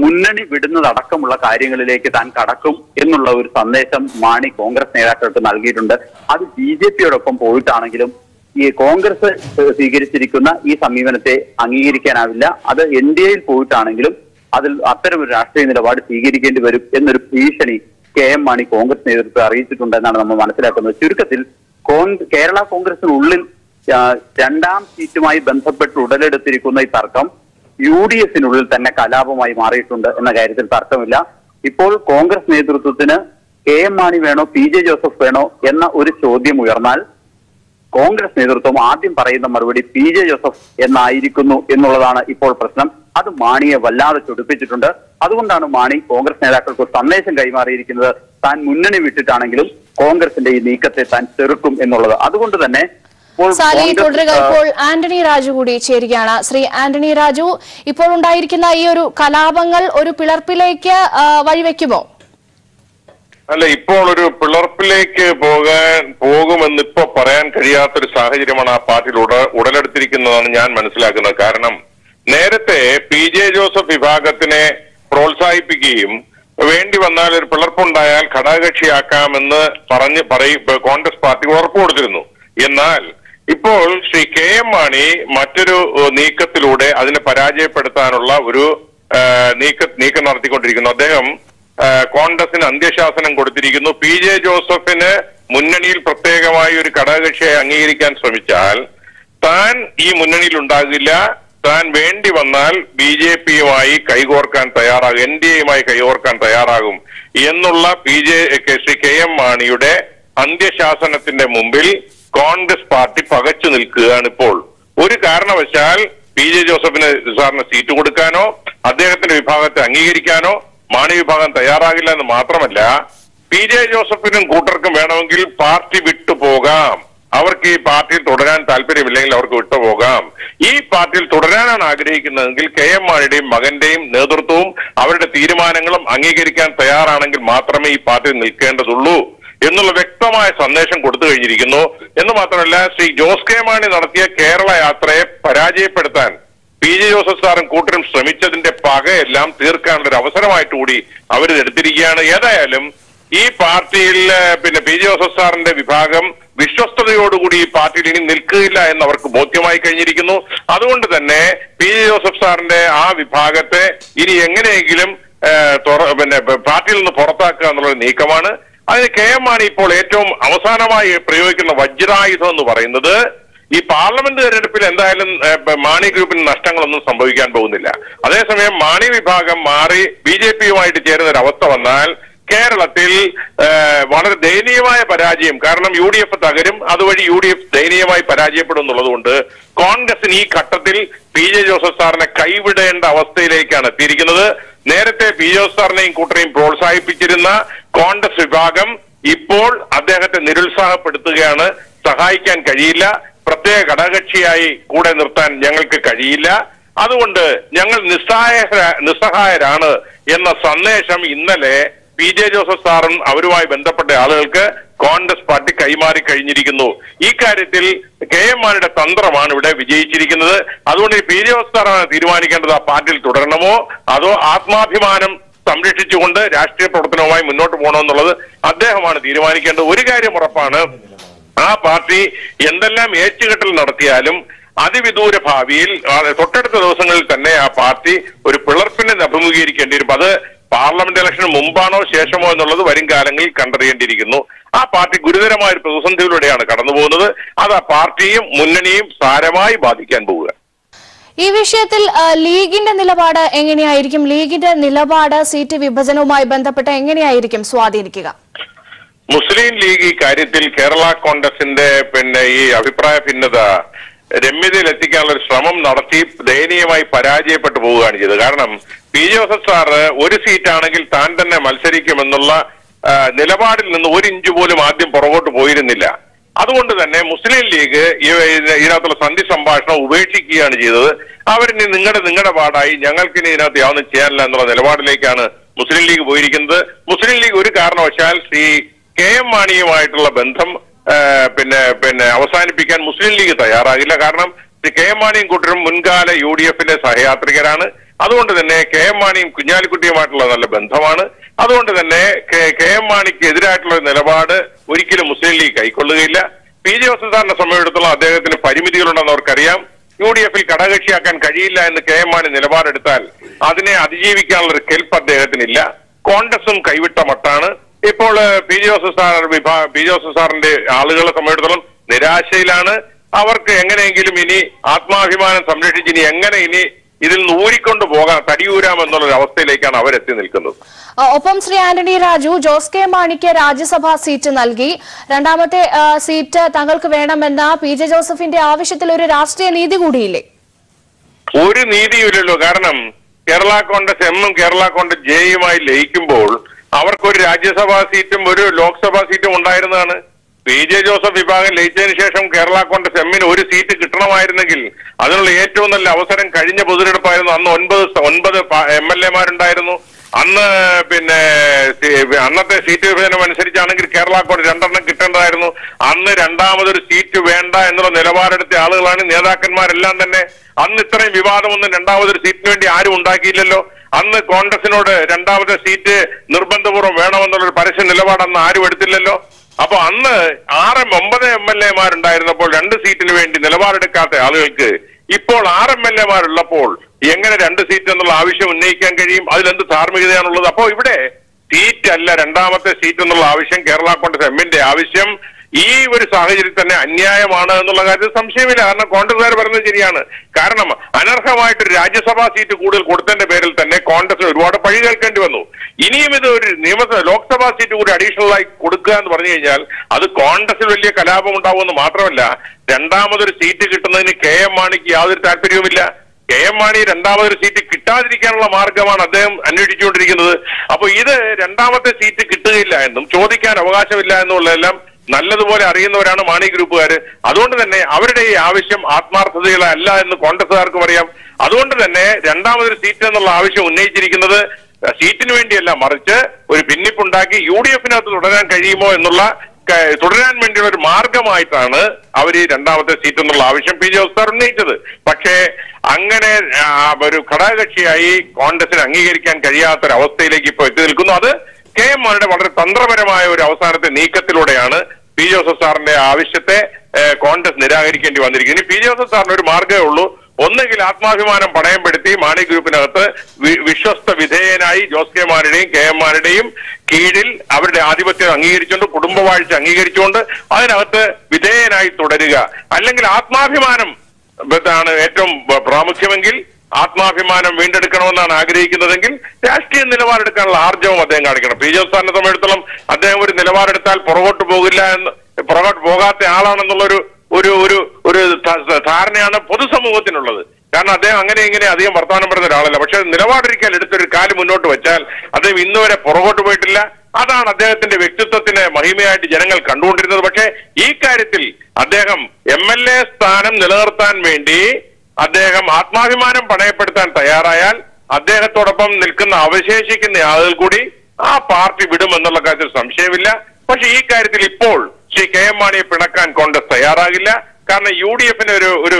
മുന്നണി വിടുന്നതടക്കമുള്ള കാര്യങ്ങളിലേക്ക് താൻ കടക്കും എന്നുള്ള ഒരു സന്ദേശം മാണി കോൺഗ്രസ് നേതാക്കൾക്ക് നൽകിയിട്ടുണ്ട്. അത് BJP-യോടൊപ്പം പോയിട്ടാണെങ്കിലും ഈ കോൺഗ്രസ് സ്വീകരിച്ചിരിക്കുന്ന ഈ സമീപനത്തെ അംഗീകരിക്കാനാവില്ല. അത് NDA-യിൽ പോയിട്ടാണെങ്കിലും അതിൽ അത്തരമൊരു രാഷ്ട്രീയ നിലപാട് സ്വീകരിക്കേണ്ടി വരും എന്നൊരു ഭീഷണി കെ എം മാണി കോൺഗ്രസ് നേതൃത്വത്തെ അറിയിച്ചിട്ടുണ്ടെന്നാണ് നമ്മൾ മനസ്സിലാക്കുന്നത്. ചുരുക്കത്തിൽ കേരള കോൺഗ്രസിനുള്ളിൽ രണ്ടാം സീറ്റുമായി ബന്ധപ്പെട്ട് ഉടലെടുത്തിരിക്കുന്ന ഈ തർക്കം UDF-നുള്ളിൽ തന്നെ കലാപമായി മാറിയിട്ടുണ്ട് എന്ന കാര്യത്തിൽ തർക്കമില്ല. ഇപ്പോൾ കോൺഗ്രസ് നേതൃത്വത്തിന് കെ എം മാണി വേണോ പി ജെ ജോസഫ് വേണോ എന്ന ഒരു ചോദ്യം ഉയർന്നാൽ കോൺഗ്രസ് നേതൃത്വം ആദ്യം പറയുന്ന മറുപടി പി ജെ ജോസഫ് എന്നായിരിക്കുന്നു എന്നുള്ളതാണ് ഇപ്പോൾ പ്രശ്നം. അത് മാണിയെ വല്ലാതെ ചൊടിപ്പിച്ചിട്ടുണ്ട്. അതുകൊണ്ടാണ് മാണി കോൺഗ്രസ് നേതാക്കൾക്ക് സന്ദേശം കൈമാറിയിരിക്കുന്നത്, താൻ മുന്നണി വിട്ടിട്ടാണെങ്കിലും കോൺഗ്രസിന്റെ ഈ നീക്കത്തെ താൻ ചെറുക്കും എന്നുള്ളത്. അതുകൊണ്ട് തന്നെ തുടരുക. ഇപ്പോൾ ആന്റണി രാജു കൂടി ചേരുകയാണ്. ശ്രീ ആന്റണി രാജു, ഇപ്പോൾ ഉണ്ടായിരിക്കുന്ന ഈ ഒരു കലാപങ്ങൾ ഒരു പിളർപ്പിലേക്ക് വഴിവെക്കുമോ? അല്ല, ഇപ്പോൾ ഒരു പിളർപ്പിലേക്ക് പോകുമെന്ന് ഇപ്പൊ പറയാൻ കഴിയാത്തൊരു സാഹചര്യമാണ് ആ പാർട്ടിയിൽ ഉടലെടുത്തിരിക്കുന്നതാണ് ഞാൻ മനസ്സിലാക്കുന്നത്. കാരണം നേരത്തെ പി ജെ ജോസഫ് വിഭാഗത്തിനെ പ്രോത്സാഹിപ്പിക്കുകയും വേണ്ടി വന്നാൽ ഒരു പിളർപ്പുണ്ടായാൽ ഘടകകക്ഷിയാക്കാമെന്ന് കോൺഗ്രസ് പാർട്ടി ഉറപ്പു കൊടുത്തിരുന്നു. എന്നാൽ ഇപ്പോൾ ശ്രീ കെ എം മാണി മറ്റൊരു നീക്കത്തിലൂടെ അതിനെ പരാജയപ്പെടുത്താനുള്ള ഒരു നീക്കം നടത്തിക്കൊണ്ടിരിക്കുന്നു. അദ്ദേഹം കോൺഗ്രസിന് അന്ത്യശാസനം കൊടുത്തിരിക്കുന്നു. പി ജെ ജോസഫിന് മുന്നണിയിൽ പ്രത്യേകമായി ഒരു ഘടകകക്ഷിയായി അംഗീകരിക്കാൻ ശ്രമിച്ചാൽ താൻ ഈ മുന്നണിയിൽ ഉണ്ടാകില്ല, താൻ വേണ്ടി വന്നാൽ BJP-യുമായി കൈകോർക്കാൻ തയ്യാറാകും, NDA-യുമായി കൈകോർക്കാൻ തയ്യാറാകും എന്നുള്ള ശ്രീ കെ എം മാണിയുടെ അന്ത്യശാസനത്തിന്റെ മുമ്പിൽ കോൺഗ്രസ് പാർട്ടി പകച്ചു നിൽക്കുകയാണ്. ഇപ്പോൾ ഒരു കാരണവശാൽ പി ജെ ജോസഫിന് സാറിന് സീറ്റ് കൊടുക്കാനോ അദ്ദേഹത്തിന്റെ വിഭാഗത്തെ അംഗീകരിക്കാനോ മാണി വിഭാഗം തയ്യാറാകില്ല എന്ന് മാത്രമല്ല, പി ജെ ജോസഫിനും കൂട്ടർക്കും വേണമെങ്കിൽ പാർട്ടി വിട്ടുപോകാം. അവർക്ക് ഈ പാർട്ടിയിൽ തുടരാൻ താല്പര്യമില്ലെങ്കിൽ അവർക്ക് വിട്ടുപോകാം. ഈ പാർട്ടിയിൽ തുടരാനാണ് ആഗ്രഹിക്കുന്നതെങ്കിൽ KM മാണിയുടെയും മകന്റെയും നേതൃത്വവും അവരുടെ തീരുമാനങ്ങളും അംഗീകരിക്കാൻ തയ്യാറാണെങ്കിൽ മാത്രമേ ഈ പാർട്ടിയിൽ നിൽക്കേണ്ടതുള്ളൂ എന്നുള്ള വ്യക്തമായ സന്ദേശം കൊടുത്തു കഴിഞ്ഞിരിക്കുന്നു. എന്ന് മാത്രമല്ല, ശ്രീ ജോസ് കെ മാണി നടത്തിയ കേരള യാത്രയെ പരാജയപ്പെടുത്താൻ PJ ജോസഫ് സാറും കൂട്ടരും ശ്രമിച്ചതിന്റെ പകയെല്ലാം തീർക്കാനുള്ള ഒരു അവസരമായിട്ട് കൂടി അവരിത് എടുത്തിരിക്കുകയാണ്. ഏതായാലും ഈ പാർട്ടിയിൽ PJ ജോസഫ് സാറിന്റെ വിഭാഗം വിശ്വസ്തയോടുകൂടി ഈ പാർട്ടിയിൽ ഇനി നിൽക്കുകയില്ല എന്ന് അവർക്ക് ബോധ്യമായി കഴിഞ്ഞിരിക്കുന്നു. അതുകൊണ്ട് തന്നെ PJ ജോസഫ് സാറിന്റെ ആ വിഭാഗത്തെ ഇനി എങ്ങനെയെങ്കിലും പാർട്ടിയിൽ നിന്ന് പുറത്താക്കുക എന്നുള്ളൊരു നീക്കമാണ്. അതിന് KM മാണി ഇപ്പോൾ ഏറ്റവും അവസാനമായി പ്രയോഗിക്കുന്ന വജ്രായുധം എന്ന് പറയുന്നത് ഈ പാർലമെന്റ് തെരഞ്ഞെടുപ്പിൽ എന്തായാലും മാണി ഗ്രൂപ്പിന് നഷ്ടങ്ങളൊന്നും സംഭവിക്കാൻ പോകുന്നില്ല. അതേസമയം മാണി വിഭാഗം മാറി BJP-യുമായിട്ട് ചേരുന്ന ഒരു അവസ്ഥ വന്നാൽ കേരളത്തിൽ വളരെ ദയനീയമായ പരാജയം, കാരണം UDF തകരും, അതുവഴി UDF ദയനീയമായി പരാജയപ്പെടും എന്നുള്ളത് കൊണ്ട് കോൺഗ്രസിന് ഈ ഘട്ടത്തിൽ PJ ജോസഫ് സാറിനെ കൈവിടേണ്ട അവസ്ഥയിലേക്കാണ് എത്തിയിരിക്കുന്നത്. നേരത്തെ PJ ജോസഫ് സാറിനെയും കൂട്ടരെയും പ്രോത്സാഹിപ്പിച്ചിരുന്ന കോൺഗ്രസ് വിഭാഗം ഇപ്പോൾ അദ്ദേഹത്തെ നിരുത്സാഹപ്പെടുത്തുകയാണ്. സഹായിക്കാൻ കഴിയില്ല, പ്രത്യേക ഘടകകക്ഷിയായി കൂടെ നിർത്താൻ ഞങ്ങൾക്ക് കഴിയില്ല, അതുകൊണ്ട് ഞങ്ങൾ നിസ്സഹായരാണ് എന്ന സന്ദേശം ഇന്നലെ PJ ജോസഫ് സാറും അവരുമായി ബന്ധപ്പെട്ട ആളുകൾക്ക് കോൺഗ്രസ് പാർട്ടി കൈമാറി കഴിഞ്ഞിരിക്കുന്നു. ഈ കാര്യത്തിൽ KM മാണിയുടെ തന്ത്രമാണ് ഇവിടെ വിജയിച്ചിരിക്കുന്നത്. അതുകൊണ്ട് PJ ജോസഫ് സാറാണ് തീരുമാനിക്കേണ്ടത് ആ പാർട്ടിയിൽ തുടരണമോ അതോ ആത്മാഭിമാനം സംരക്ഷിച്ചുകൊണ്ട് രാഷ്ട്രീയ പ്രവർത്തനവുമായി മുന്നോട്ട് പോകണമെന്നുള്ളത് അദ്ദേഹമാണ് തീരുമാനിക്കേണ്ടത്. ഒരു കാര്യം ഉറപ്പാണ്, ആ പാർട്ടി എന്തെല്ലാം ഏറ്റുകെട്ടൽ നടത്തിയാലും അതിവിദൂര ഭാവിയിൽ തൊട്ടടുത്ത ദിവസങ്ങളിൽ തന്നെ ആ പാർട്ടി ഒരു പിളർപ്പിനെ അഭിമുഖീകരിക്കേണ്ടി വരും. അത് പാർലമെന്റ് ഇലക്ഷന് മുമ്പാണോ ശേഷമോ എന്നുള്ളത് വരും കാലങ്ങളിൽ കണ്ടറിയേണ്ടിയിരിക്കുന്നു. ആ പാർട്ടി ഗുരുതരമായ ഒരു പ്രതിസന്ധിയിലൂടെയാണ് കടന്നു പോകുന്നത്. അത് ആ പാർട്ടിയും മുന്നണിയും സാരമായി ബാധിക്കാൻ പോവുക. ഈ വിഷയത്തിൽ ലീഗിന്റെ നിലപാട് എങ്ങനെയായിരിക്കും? ലീഗിന്റെ നിലപാട് സീറ്റ് വിഭജനവുമായി ബന്ധപ്പെട്ട് എങ്ങനെയായിരിക്കും സ്വാധീനിക്കുക? മുസ്ലിം ലീഗ് ഈ കാര്യത്തിൽ കേരള കോൺഗ്രസിന്റെ ഈ അഭിപ്രായ ഭിന്നത രമ്യതയിൽ എത്തിക്കാനുള്ള ഒരു ശ്രമം നടത്തി ദയനീയമായി പരാജയപ്പെട്ടു പോവുകയാണ് ചെയ്തത്. കാരണം PJ ജോസഫ് സാറ് ഒരു സീറ്റാണെങ്കിൽ താൻ തന്നെ മത്സരിക്കുമെന്നുള്ള നിലപാടിൽ നിന്ന് ഒരു ഇഞ്ച് പോലും ആദ്യം പുറകോട്ട് പോയിരുന്നില്ല. അതുകൊണ്ട് തന്നെ മുസ്ലിം ലീഗ് ഇതിനകത്തുള്ള സന്ധി സംഭാഷണം ഉപേക്ഷിക്കുകയാണ് ചെയ്തത്. അവരിനി നിങ്ങളുടെ പാടായി, ഞങ്ങൾക്കിനി ഇതിനകത്ത് യാതൊന്നും ചെയ്യാനില്ല എന്നുള്ള നിലപാടിലേക്കാണ് മുസ്ലിം ലീഗ് പോയിരിക്കുന്നത്. മുസ്ലിം ലീഗ് ഒരു കാരണവശാൽ ശ്രീ KM മാണിയുമായിട്ടുള്ള ബന്ധം അവസാനിപ്പിക്കാൻ മുസ്ലിം ലീഗ് തയ്യാറാകില്ല. കാരണം KM മാണിയും കൂട്ടരും മുൻകാല UDF-ലെ സഹയാത്രികരാണ്. അതുകൊണ്ട് തന്നെ KM മാണിയും കുഞ്ഞാലിക്കുട്ടിയുമായിട്ടുള്ള നല്ല ബന്ധമാണ്. അതുകൊണ്ട് തന്നെ KM മാണിക്ക് എതിരായിട്ടുള്ള നിലപാട് ഒരിക്കലും മുസ്ലിം ലീഗ് കൈക്കൊള്ളുകയില്ല. PJ ജോസഫ് സാറിനെ സമയമെടുത്തോളം അദ്ദേഹത്തിന് പരിമിതികളുണ്ടെന്ന് അവർക്കറിയാം. UDF-ൽ ഘടകകക്ഷിയാക്കാൻ കഴിയില്ല എന്ന് KM മാണി നിലപാടെടുത്താൽ അതിനെ അതിജീവിക്കാനുള്ള ഒരു കെൽപ്പ് അദ്ദേഹത്തിനില്ല. കോൺഗ്രസും കൈവിട്ട മട്ടാണ്. ഇപ്പോൾ PJ ജോസഫ് സാറിന്റെ ആളുകളെ സമയത്തോളം നിരാശയിലാണ്. അവർക്ക് എങ്ങനെയെങ്കിലും ഇനി ആത്മാഭിമാനം സംരക്ഷിച്ച് ഇനി ഇതിൽ നിന്ന് ഊരിക്കൊണ്ടു പോകാൻ തടിയൂരാമെന്നുള്ള അവസ്ഥയിലേക്കാണ് അവരെത്തി നിൽക്കുന്നത്. ഒപ്പം ശ്രീ ആന്റണി രാജു, ജോസ് കെ മാണിക്ക് രാജ്യസഭാ സീറ്റ് നൽകി, രണ്ടാമത്തെ സീറ്റ് തങ്ങൾക്ക് വേണമെന്ന PJ ജോസഫിന്റെ ആവശ്യത്തിൽ ഒരു രാഷ്ട്രീയ നീതി കൂടിയില്ലേ? ഒരു നീതിയില്ലല്ലോ. കാരണം കേരള കോൺഗ്രസ് എമ്മും കേരള കോൺഗ്രസ് ജെയുമായി ലയിക്കുമ്പോൾ അവർക്കൊരു രാജ്യസഭാ സീറ്റും ഒരു ലോക്സഭാ സീറ്റും ഉണ്ടായിരുന്നതാണ്. PJ ജോസഫ് വിഭാഗം ലയിച്ചതിന് ശേഷം കേരള കോൺഗ്രസ് എമ്മിന് ഒരു സീറ്റ് കിട്ടണമായിരുന്നെങ്കിൽ അതിനുള്ള ഏറ്റവും നല്ല അവസരം കഴിഞ്ഞ പൊതുതെരഞ്ഞെടുപ്പായിരുന്നു. അന്ന് 9 MLA-മാരുണ്ടായിരുന്നു. അന്ന് അന്നത്തെ സീറ്റ് വിഭജനം അനുസരിച്ചാണെങ്കിൽ കേരള കോൺഗ്രസ് 2 കിട്ടേണ്ടതായിരുന്നു. അന്ന് രണ്ടാമതൊരു സീറ്റ് വേണ്ട എന്നുള്ള നിലപാടെടുത്ത ആളുകളാണ് നേതാക്കന്മാരെല്ലാം തന്നെ. അന്ന് ഇത്രയും വിവാദമൊന്നും രണ്ടാമതൊരു സീറ്റിന് വേണ്ടി ആരും ഉണ്ടാക്കിയില്ലല്ലോ. അന്ന് കോൺഗ്രസിനോട് രണ്ടാമത്തെ സീറ്റ് നിർബന്ധപൂർവ്വം വേണമെന്നുള്ളൊരു പരസ്യ നിലപാട് അന്ന് ആരും എടുത്തില്ലല്ലോ. അപ്പൊ അന്ന് 9 MLA-മാരുണ്ടായിരുന്നപ്പോൾ 2 സീറ്റിന് വേണ്ടി നിലപാടെടുക്കാത്ത ആളുകൾക്ക് ഇപ്പോൾ 6 MLA-മാരുള്ളപ്പോൾ എങ്ങനെ 2 സീറ്റ് എന്നുള്ള ആവശ്യം ഉന്നയിക്കാൻ കഴിയും? അതിലെന്ത് ധാർമ്മികതയാണുള്ളത്? അപ്പോൾ ഇവിടെ സീറ്റ് അല്ല രണ്ടാമത്തെ സീറ്റ് എന്നുള്ള ആവശ്യം, കേരള കോൺഗ്രസ് എമ്മിന്റെ ആവശ്യം ഈ ഒരു സാഹചര്യത്തിൽ തന്നെ അന്യായമാണ് എന്നുള്ള കാര്യത്തിൽ സംശയമില്ല. കാരണം കോൺഗ്രസ്സുകാർ പറയുന്നത് ശരിയാണ്. കാരണം അനർഹമായിട്ടൊരു രാജ്യസഭാ സീറ്റ് കൂടുതൽ കൊടുത്തതിന്റെ പേരിൽ തന്നെ കോൺഗ്രസിന് ഒരുപാട് പഴി കേൾക്കേണ്ടി വന്നു. ഇനിയും ഇത് ഒരു ലോക്സഭാ സീറ്റ് കൂടി അഡീഷണൽ ആയി കൊടുക്കുക എന്ന് പറഞ്ഞു കഴിഞ്ഞാൽ അത് കോൺഗ്രസിൽ വലിയ കലാപം ഉണ്ടാവുമെന്ന് മാത്രമല്ല, രണ്ടാമതൊരു സീറ്റ് കിട്ടുന്നതിന് KM മാണിക്ക് യാതൊരു താല്പര്യവുമില്ല. KM മാണി രണ്ടാമതൊരു സീറ്റ് കിട്ടാതിരിക്കാനുള്ള മാർഗമാണ് അദ്ദേഹം അന്വേഷിച്ചുകൊണ്ടിരിക്കുന്നത്. അപ്പൊ ഇത് രണ്ടാമത്തെ സീറ്റ് കിട്ടുകയില്ല എന്നും ചോദിക്കാൻ അവകാശമില്ല എന്നുള്ളതെല്ലാം നല്ലതുപോലെ അറിയുന്നവരാണ് മാണി ഗ്രൂപ്പുകാർ. അതുകൊണ്ട് തന്നെ അവരുടെ ഈ ആവശ്യം ആത്മാർത്ഥതയിലല്ല എന്ന് കോൺഗ്രസുകാർക്കും അറിയാം. അതുകൊണ്ട് തന്നെ രണ്ടാമതൊരു സീറ്റ് എന്നുള്ള ആവശ്യം ഉന്നയിച്ചിരിക്കുന്നത് സീറ്റിന് വേണ്ടിയല്ല, മറിച്ച് ഒരു ഭിന്നിപ്പുണ്ടാക്കി UDF-നകത്ത് തുടരാൻ കഴിയുമോ എന്നുള്ള തുടരാൻ വേണ്ടിയുള്ള ഒരു മാർഗമായിട്ടാണ് അവർ ഈ രണ്ടാമത്തെ സീറ്റ് എന്നുള്ള ആവശ്യം പി ജെ ജോസഫ് ഉന്നയിച്ചത്. പക്ഷേ അങ്ങനെ ഒരു ഘടകകക്ഷിയായി കോൺഗ്രസിന് അംഗീകരിക്കാൻ കഴിയാത്തൊരവസ്ഥയിലേക്ക് ഇപ്പോൾ എത്തി നിൽക്കുന്നു. അത് KM മാണിയുടെ വളരെ തന്ത്രപരമായ ഒരു അവസാനത്തെ നീക്കത്തിലൂടെയാണ് പി ജോസഫ് സാറിന്റെ ആവശ്യത്തെ കോൺഗ്രസ് നിരാകരിക്കേണ്ടി വന്നിരിക്കുന്നത്. ഇനി പി ജോസഫ് സാറിന് ഒരു മാർഗ്ഗമേ ഉള്ളൂ. ഒന്നുകിൽ ആത്മാഭിമാനം പണയപ്പെടുത്തി മാണി ഗ്രൂപ്പിനകത്ത് വിശ്വസ്ത വിധേയനായി ജോസ് കെ മാണിയുടെയും KM മാണിയുടെയും കീഴിൽ അവരുടെ ആധിപത്യം അംഗീകരിച്ചുകൊണ്ട് കുടുംബവാഴ്ച അംഗീകരിച്ചുകൊണ്ട് അതിനകത്ത് വിധേയനായി തുടരുക, അല്ലെങ്കിൽ ആത്മാഭിമാനം ആണ് ഏറ്റവും പ്രാമുഖ്യമെങ്കിൽ ആത്മാഭിമാനം വീണ്ടെടുക്കണമെന്നാണ് ആഗ്രഹിക്കുന്നതെങ്കിൽ രാഷ്ട്രീയ നിലപാടെടുക്കാനുള്ള ആർജവം അദ്ദേഹം കാണിക്കണം. പി ജോസഫ് സാറിനെ സംബന്ധിച്ചിടത്തോളം അദ്ദേഹം ഒരു നിലപാടെടുത്താൽ പുറകോട്ട് പോകാത്ത ആളാണെന്നുള്ളൊരു ഒരു ഒരു ഒരു ധാരണയാണ് പൊതുസമൂഹത്തിനുള്ളത്. കാരണം അദ്ദേഹം അങ്ങനെ ഇങ്ങനെ അധികം വർത്തമാനം പറയുന്ന ഒരാളല്ല. പക്ഷെ നിലപാടൊരിക്കൽ എടുത്തൊരു കാല് മുന്നോട്ട് വെച്ചാൽ അദ്ദേഹം ഇന്നുവരെ പുറകോട്ട് പോയിട്ടില്ല. അതാണ് അദ്ദേഹത്തിന്റെ വ്യക്തിത്വത്തിന് മഹിമയായിട്ട് ജനങ്ങൾ കണ്ടുകൊണ്ടിരുന്നത്. പക്ഷേ ഈ കാര്യത്തിൽ അദ്ദേഹം MLA സ്ഥാനം നിലനിർത്താൻ വേണ്ടി അദ്ദേഹം ആത്മാഭിമാനം പണയപ്പെടുത്താൻ തയ്യാറായാൽ അദ്ദേഹത്തോടൊപ്പം നിൽക്കുന്ന അവശേഷിക്കുന്ന ആളുകൾ കൂടി ആ പാർട്ടി വിടുമെന്നുള്ള കാര്യത്തിൽ സംശയമില്ല. പക്ഷെ ഈ കാര്യത്തിൽ ഇപ്പോൾ ശ്രീ KM മാണിയെ പിണക്കാൻ കോൺഗ്രസ് തയ്യാറാകില്ല. കാരണം UDF-ന് ഒരു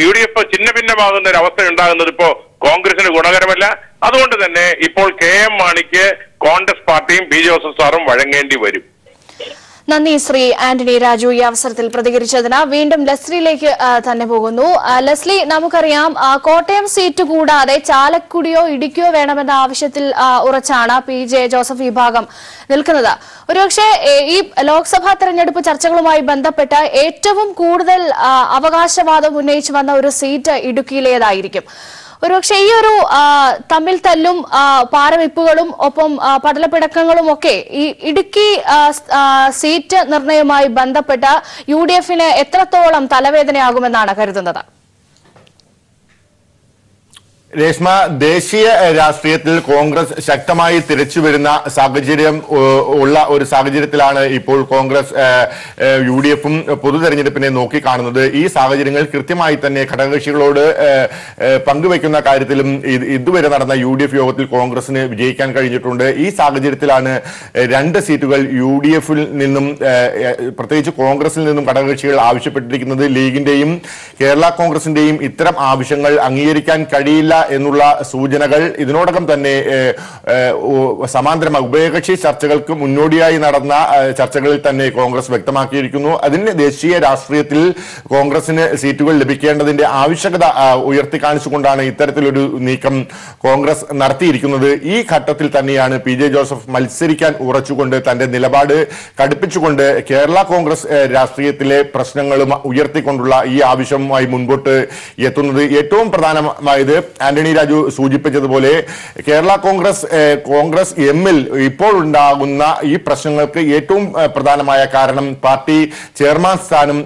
UDF ചിഹ്ന ഭിന്നമാകുന്ന ഒരു അവസ്ഥ ഉണ്ടാകുന്നത് ഇപ്പോ കോൺഗ്രസിന് ഗുണകരമല്ല. അതുകൊണ്ട് തന്നെ ഇപ്പോൾ KM മാണിക്ക് കോൺഗ്രസ് പാർട്ടിയും പി ജോസഫ് സാറും വഴങ്ങേണ്ടി വരും. നന്ദി ശ്രീ ആന്റണി രാജു ഈ അവസരത്തിൽ പ്രതികരിച്ചതിന്. വീണ്ടും ലെസ്ലിയിലേക്ക് തന്നെ പോകുന്നു. ലെസ്ലി, നമുക്കറിയാം കോട്ടയം സീറ്റ് കൂടാതെ ചാലക്കുടിയോ ഇടുക്കിയോ വേണമെന്ന ആവശ്യത്തിൽ ഉറച്ചാണ് PJ ജോസഫ് വിഭാഗം നിൽക്കുന്നത്. ഒരുപക്ഷെ ഈ ലോക്സഭാ തെരഞ്ഞെടുപ്പ് ചർച്ചകളുമായി ബന്ധപ്പെട്ട് ഏറ്റവും കൂടുതൽ അവകാശവാദം ഉന്നയിച്ചു വന്ന ഒരു സീറ്റ് ഇടുക്കിയിലേതായിരിക്കും. ഒരുപക്ഷെ ഈ ഒരു തമ്മിൽ തല്ലും പാരവെപ്പുകളും ഒപ്പം പടലപ്പിടക്കങ്ങളും ഒക്കെ ഈ ഇടുക്കി സീറ്റ് നിർണയവുമായി ബന്ധപ്പെട്ട് UDF-ന് എത്രത്തോളം തലവേദനയാകുമെന്നാണ് കരുതുന്നത്? രേഷ്മ, ദേശീയ രാഷ്ട്രീയത്തിൽ കോൺഗ്രസ് ശക്തമായി തിരിച്ചു വരുന്ന സാഹചര്യം ഉള്ള ഒരു സാഹചര്യത്തിലാണ് ഇപ്പോൾ കോൺഗ്രസ് UDF-ഉം പൊതു തെരഞ്ഞെടുപ്പിനെ നോക്കിക്കാണുന്നത്. ഈ സാഹചര്യങ്ങൾ കൃത്യമായി തന്നെ ഘടകകക്ഷികളോട് പങ്കുവയ്ക്കുന്ന കാര്യത്തിലും ഇതുവരെ നടന്ന UDF യോഗത്തിൽ കോൺഗ്രസിന് വിജയിക്കാൻ കഴിഞ്ഞിട്ടുണ്ട്. ഈ സാഹചര്യത്തിലാണ് 2 സീറ്റുകൾ UDF-ൽ നിന്നും പ്രത്യേകിച്ച് കോൺഗ്രസിൽ നിന്നും ഘടകകക്ഷികൾ ആവശ്യപ്പെട്ടിരിക്കുന്നത്. ലീഗിന്റെയും കേരള കോൺഗ്രസിന്റെയും ഇത്തരം ആവശ്യങ്ങൾ അംഗീകരിക്കാൻ കഴിയില്ല എന്നുള്ള സൂചനകൾ ഇതിനോടകം തന്നെ സമാന്തരമായി ഉഭയകക്ഷി ചർച്ചകൾക്ക് മുന്നോടിയായി നടന്ന ചർച്ചകളിൽ തന്നെ കോൺഗ്രസ് വ്യക്തമാക്കിയിരിക്കുന്നു. അതിന് ദേശീയ രാഷ്ട്രീയത്തിൽ കോൺഗ്രസിന് സീറ്റുകൾ ലഭിക്കേണ്ടതിന്റെ ആവശ്യകത ഉയർത്തിക്കാണിച്ചുകൊണ്ടാണ് ഇത്തരത്തിലൊരു നീക്കം കോൺഗ്രസ് നടത്തിയിരിക്കുന്നത്. ഈ ഘട്ടത്തിൽ തന്നെയാണ് PJ ജോസഫ് മത്സരിക്കാൻ ഉറച്ചുകൊണ്ട് തന്റെ നിലപാട് കടുപ്പിച്ചുകൊണ്ട് കേരള കോൺഗ്രസ് രാഷ്ട്രീയത്തിലെ പ്രശ്നങ്ങളും ഉയർത്തിക്കൊണ്ടുള്ള ഈ ആവശ്യവുമായി മുൻപോട്ട് എത്തുന്നത്. ഏറ്റവും പ്രധാനമായത് ആന്റണി രാജു സൂചിപ്പിച്ചതുപോലെ കേരള കോൺഗ്രസ് എമ്മിൽ ഇപ്പോൾ ഉണ്ടാകുന്ന ഈ പ്രശ്നങ്ങൾക്ക് ഏറ്റവും പ്രധാനമായ കാരണം പാർട്ടി ചെയർമാൻ സ്ഥാനം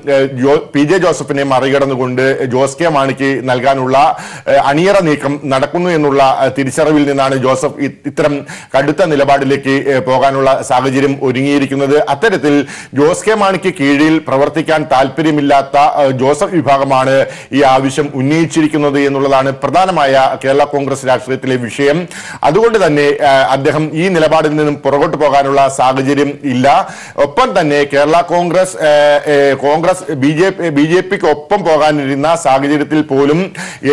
PJ ജോസഫിനെ മറികടന്നുകൊണ്ട് ജോസ് കെ മാണിക്ക് നൽകാനുള്ള അണിയറ നീക്കം നടക്കുന്നു എന്നുള്ള തിരിച്ചറിവിൽ നിന്നാണ് ജോസഫ് ഇത്തരം കടുത്ത നിലപാടിലേക്ക് പോകാനുള്ള സാഹചര്യം ഒരുങ്ങിയിരിക്കുന്നത്. അത്തരത്തിൽ ജോസ് കെ മാണിക്ക് കീഴിൽ പ്രവർത്തിക്കാൻ താല്പര്യമില്ലാത്ത ജോസഫ് വിഭാഗമാണ് ഈ ആവശ്യം ഉന്നയിച്ചിരിക്കുന്നത് എന്നുള്ളതാണ് പ്രധാനമായ കേരള കോൺഗ്രസ് രാഷ്ട്രീയത്തിലെ വിഷയം. അതുകൊണ്ട് തന്നെ അദ്ദേഹം ഈ നിലപാടിൽ നിന്നും പുറകോട്ട് പോകാനുള്ള സാഹചര്യം ഇല്ല. ഒപ്പം തന്നെ കേരള കോൺഗ്രസ് BJPക്ക് ഒപ്പം പോകാനിരുന്ന സാഹചര്യത്തിൽ പോലും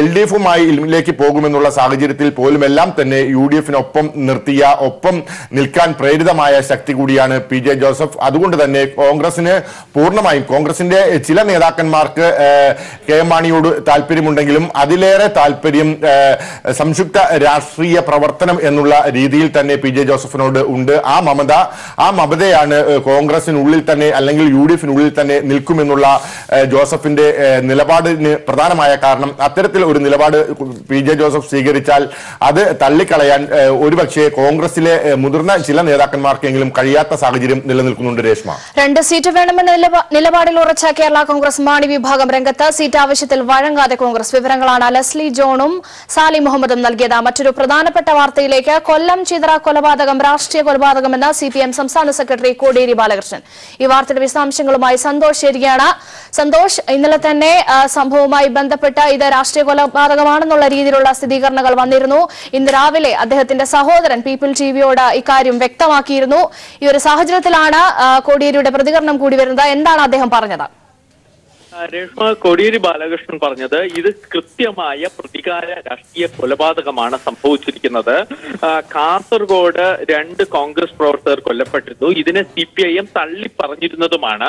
LDF-ലേക്ക് പോകുമെന്നുള്ള സാഹചര്യത്തിൽ പോലും എല്ലാം തന്നെ UDF-നൊപ്പം ഒപ്പം നിൽക്കാൻ പ്രേരിതമായ ശക്തി കൂടിയാണ് PJ ജോസഫ്. അതുകൊണ്ട് തന്നെ കോൺഗ്രസിന് പൂർണ്ണമായും കോൺഗ്രസിന്റെ ചില നേതാക്കന്മാർക്ക് KM മാണിയോട് താല്പര്യമുണ്ടെങ്കിലും അതിലേറെ താല്പര്യം സംയുക്ത രാഷ്ട്രീയ പ്രവർത്തനം എന്നുള്ള രീതിയിൽ തന്നെ PJ ജോസഫിനോട് ഉണ്ട്. ആ മമതയാണ് കോൺഗ്രസിനുള്ളിൽ തന്നെ അല്ലെങ്കിൽ UDF-നുള്ളിൽ തന്നെ നിൽക്കുമെന്നുള്ള ജോസഫിന്റെ നിലപാടിന് പ്രധാനമായ കാരണം. അത്തരത്തിൽ ഒരു നിലപാട് PJ ജോസഫ് സ്വീകരിച്ചാൽ അത് തള്ളിക്കളയാൻ ഒരുപക്ഷെ കോൺഗ്രസിലെ മുതിർന്ന ചില നേതാക്കന്മാർക്കെങ്കിലും കഴിയാത്ത സാഹചര്യം നിലനിൽക്കുന്നുണ്ട്. രേഷ്മ, 2 സീറ്റ് വേണമെന്ന നിലപാടിൽ ഉറച്ച കേരള കോൺഗ്രസ് മാണി വിഭാഗം രംഗത്ത്. സീറ്റ് ആവശ്യത്തിൽ വഴങ്ങാതെ കോൺഗ്രസ്. വിവരങ്ങളാണ് ലെസ്ലി ജോണും സാലി മുഹമ്മദും നൽകിയത്. മറ്റൊരു പ്രധാനപ്പെട്ട വാർത്തയിലേക്ക്. കൊല്ലം ചിതറ കൊലപാതകം രാഷ്ട്രീയ കൊലപാതകമെന്ന് CPM സംസ്ഥാന സെക്രട്ടറി കോടിയേരി ബാലകൃഷ്ണൻ. ഈ വാർത്തയുടെ വിശദാംശങ്ങളുമായി സന്തോഷ് ചേരുകയാണ്. സന്തോഷ്, ഇന്നലെ തന്നെ സംഭവവുമായി ബന്ധപ്പെട്ട് ഇത് രാഷ്ട്രീയ കൊലപാതകമാണെന്നുള്ള രീതിയിലുള്ള സ്ഥിരീകരണങ്ങൾ വന്നിരുന്നു. ഇന്ന് രാവിലെ അദ്ദേഹത്തിന്റെ സഹോദരൻ പീപ്പിൾ ടിവിയോട് ഇക്കാര്യം വ്യക്തമാക്കിയിരുന്നു. ഈ ഒരു സാഹചര്യത്തിലാണ് കോടിയേരിയുടെ പ്രതികരണം കൂടി വരുന്നത്. എന്താണ് അദ്ദേഹം പറഞ്ഞത്? രേഷ്മ, കോടിയേരി ബാലകൃഷ്ണൻ പറഞ്ഞത് ഇത് കൃത്യമായ പ്രതികാര രാഷ്ട്രീയ കൊലപാതകമാണ് സംഭവിച്ചിരിക്കുന്നത്. കാസർഗോഡ് 2 കോൺഗ്രസ് പ്രവർത്തകർ കൊല്ലപ്പെട്ടിരുന്നു. ഇതിനെ CPIM തള്ളി പറഞ്ഞിരുന്നതുമാണ്.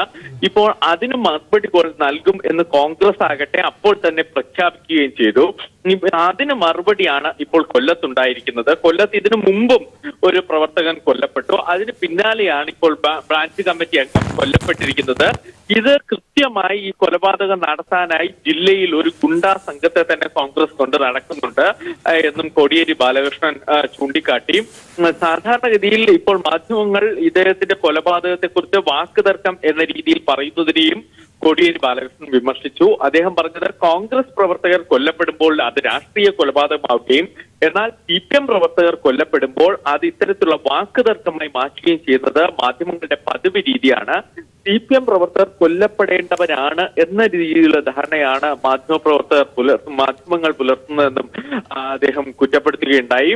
ഇപ്പോൾ അതിന് മറുപടി നൽകും എന്ന് കോൺഗ്രസ് ആകട്ടെ അപ്പോൾ തന്നെ പ്രഖ്യാപിക്കുകയും ചെയ്തു. അതിന് മറുപടിയാണ് ഇപ്പോൾ കൊല്ലത്തുണ്ടായിരിക്കുന്നത്. കൊല്ലത്ത് ഇതിനു മുമ്പും ഒരു പ്രവർത്തകൻ കൊല്ലപ്പെട്ടു. അതിന് പിന്നാലെയാണ് ഇപ്പോൾ ബ്രാഞ്ച് കമ്മിറ്റി അംഗം കൊല്ലപ്പെട്ടിരിക്കുന്നത്. ഇത് കൃത്യമായി ഈ കൊലപാതകം നടത്താനായി ജില്ലയിൽ ഒരു ഗുണ്ടാ സംഘത്തെ തന്നെ കോൺഗ്രസ് കൊണ്ട് നടക്കുന്നുണ്ട് എന്നും കോടിയേരി ബാലകൃഷ്ണൻ ചൂണ്ടിക്കാട്ടി. സാധാരണഗതിയിൽ ഇപ്പോൾ മാധ്യമങ്ങൾ ഇദ്ദേഹത്തിന്റെ കൊലപാതകത്തെ കുറിച്ച് വാക്കുതർക്കം എന്ന രീതിയിൽ പറയുന്നതിനെയും കോടിയേരി ബാലകൃഷ്ണൻ വിമർശിച്ചു. അദ്ദേഹം പറഞ്ഞത് കോൺഗ്രസ് പ്രവർത്തകർ കൊല്ലപ്പെടുമ്പോൾ അത് രാഷ്ട്രീയ കൊലപാതകമാവുകയും എന്നാൽ CPM പ്രവർത്തകർ കൊല്ലപ്പെടുമ്പോൾ അത് ഇത്തരത്തിലുള്ള വാക്കുതർക്കമായി മാറ്റുകയും ചെയ്യുന്നത് മാധ്യമങ്ങളുടെ പതിവ് രീതിയാണ്. CPM പ്രവർത്തകർ കൊല്ലപ്പെടേണ്ടവരാണ് എന്ന രീതിയിലുള്ള ധാരണയാണ് മാധ്യമങ്ങൾ പുലർത്തുന്നതെന്നും അദ്ദേഹം കുറ്റപ്പെടുത്തുകയുണ്ടായി.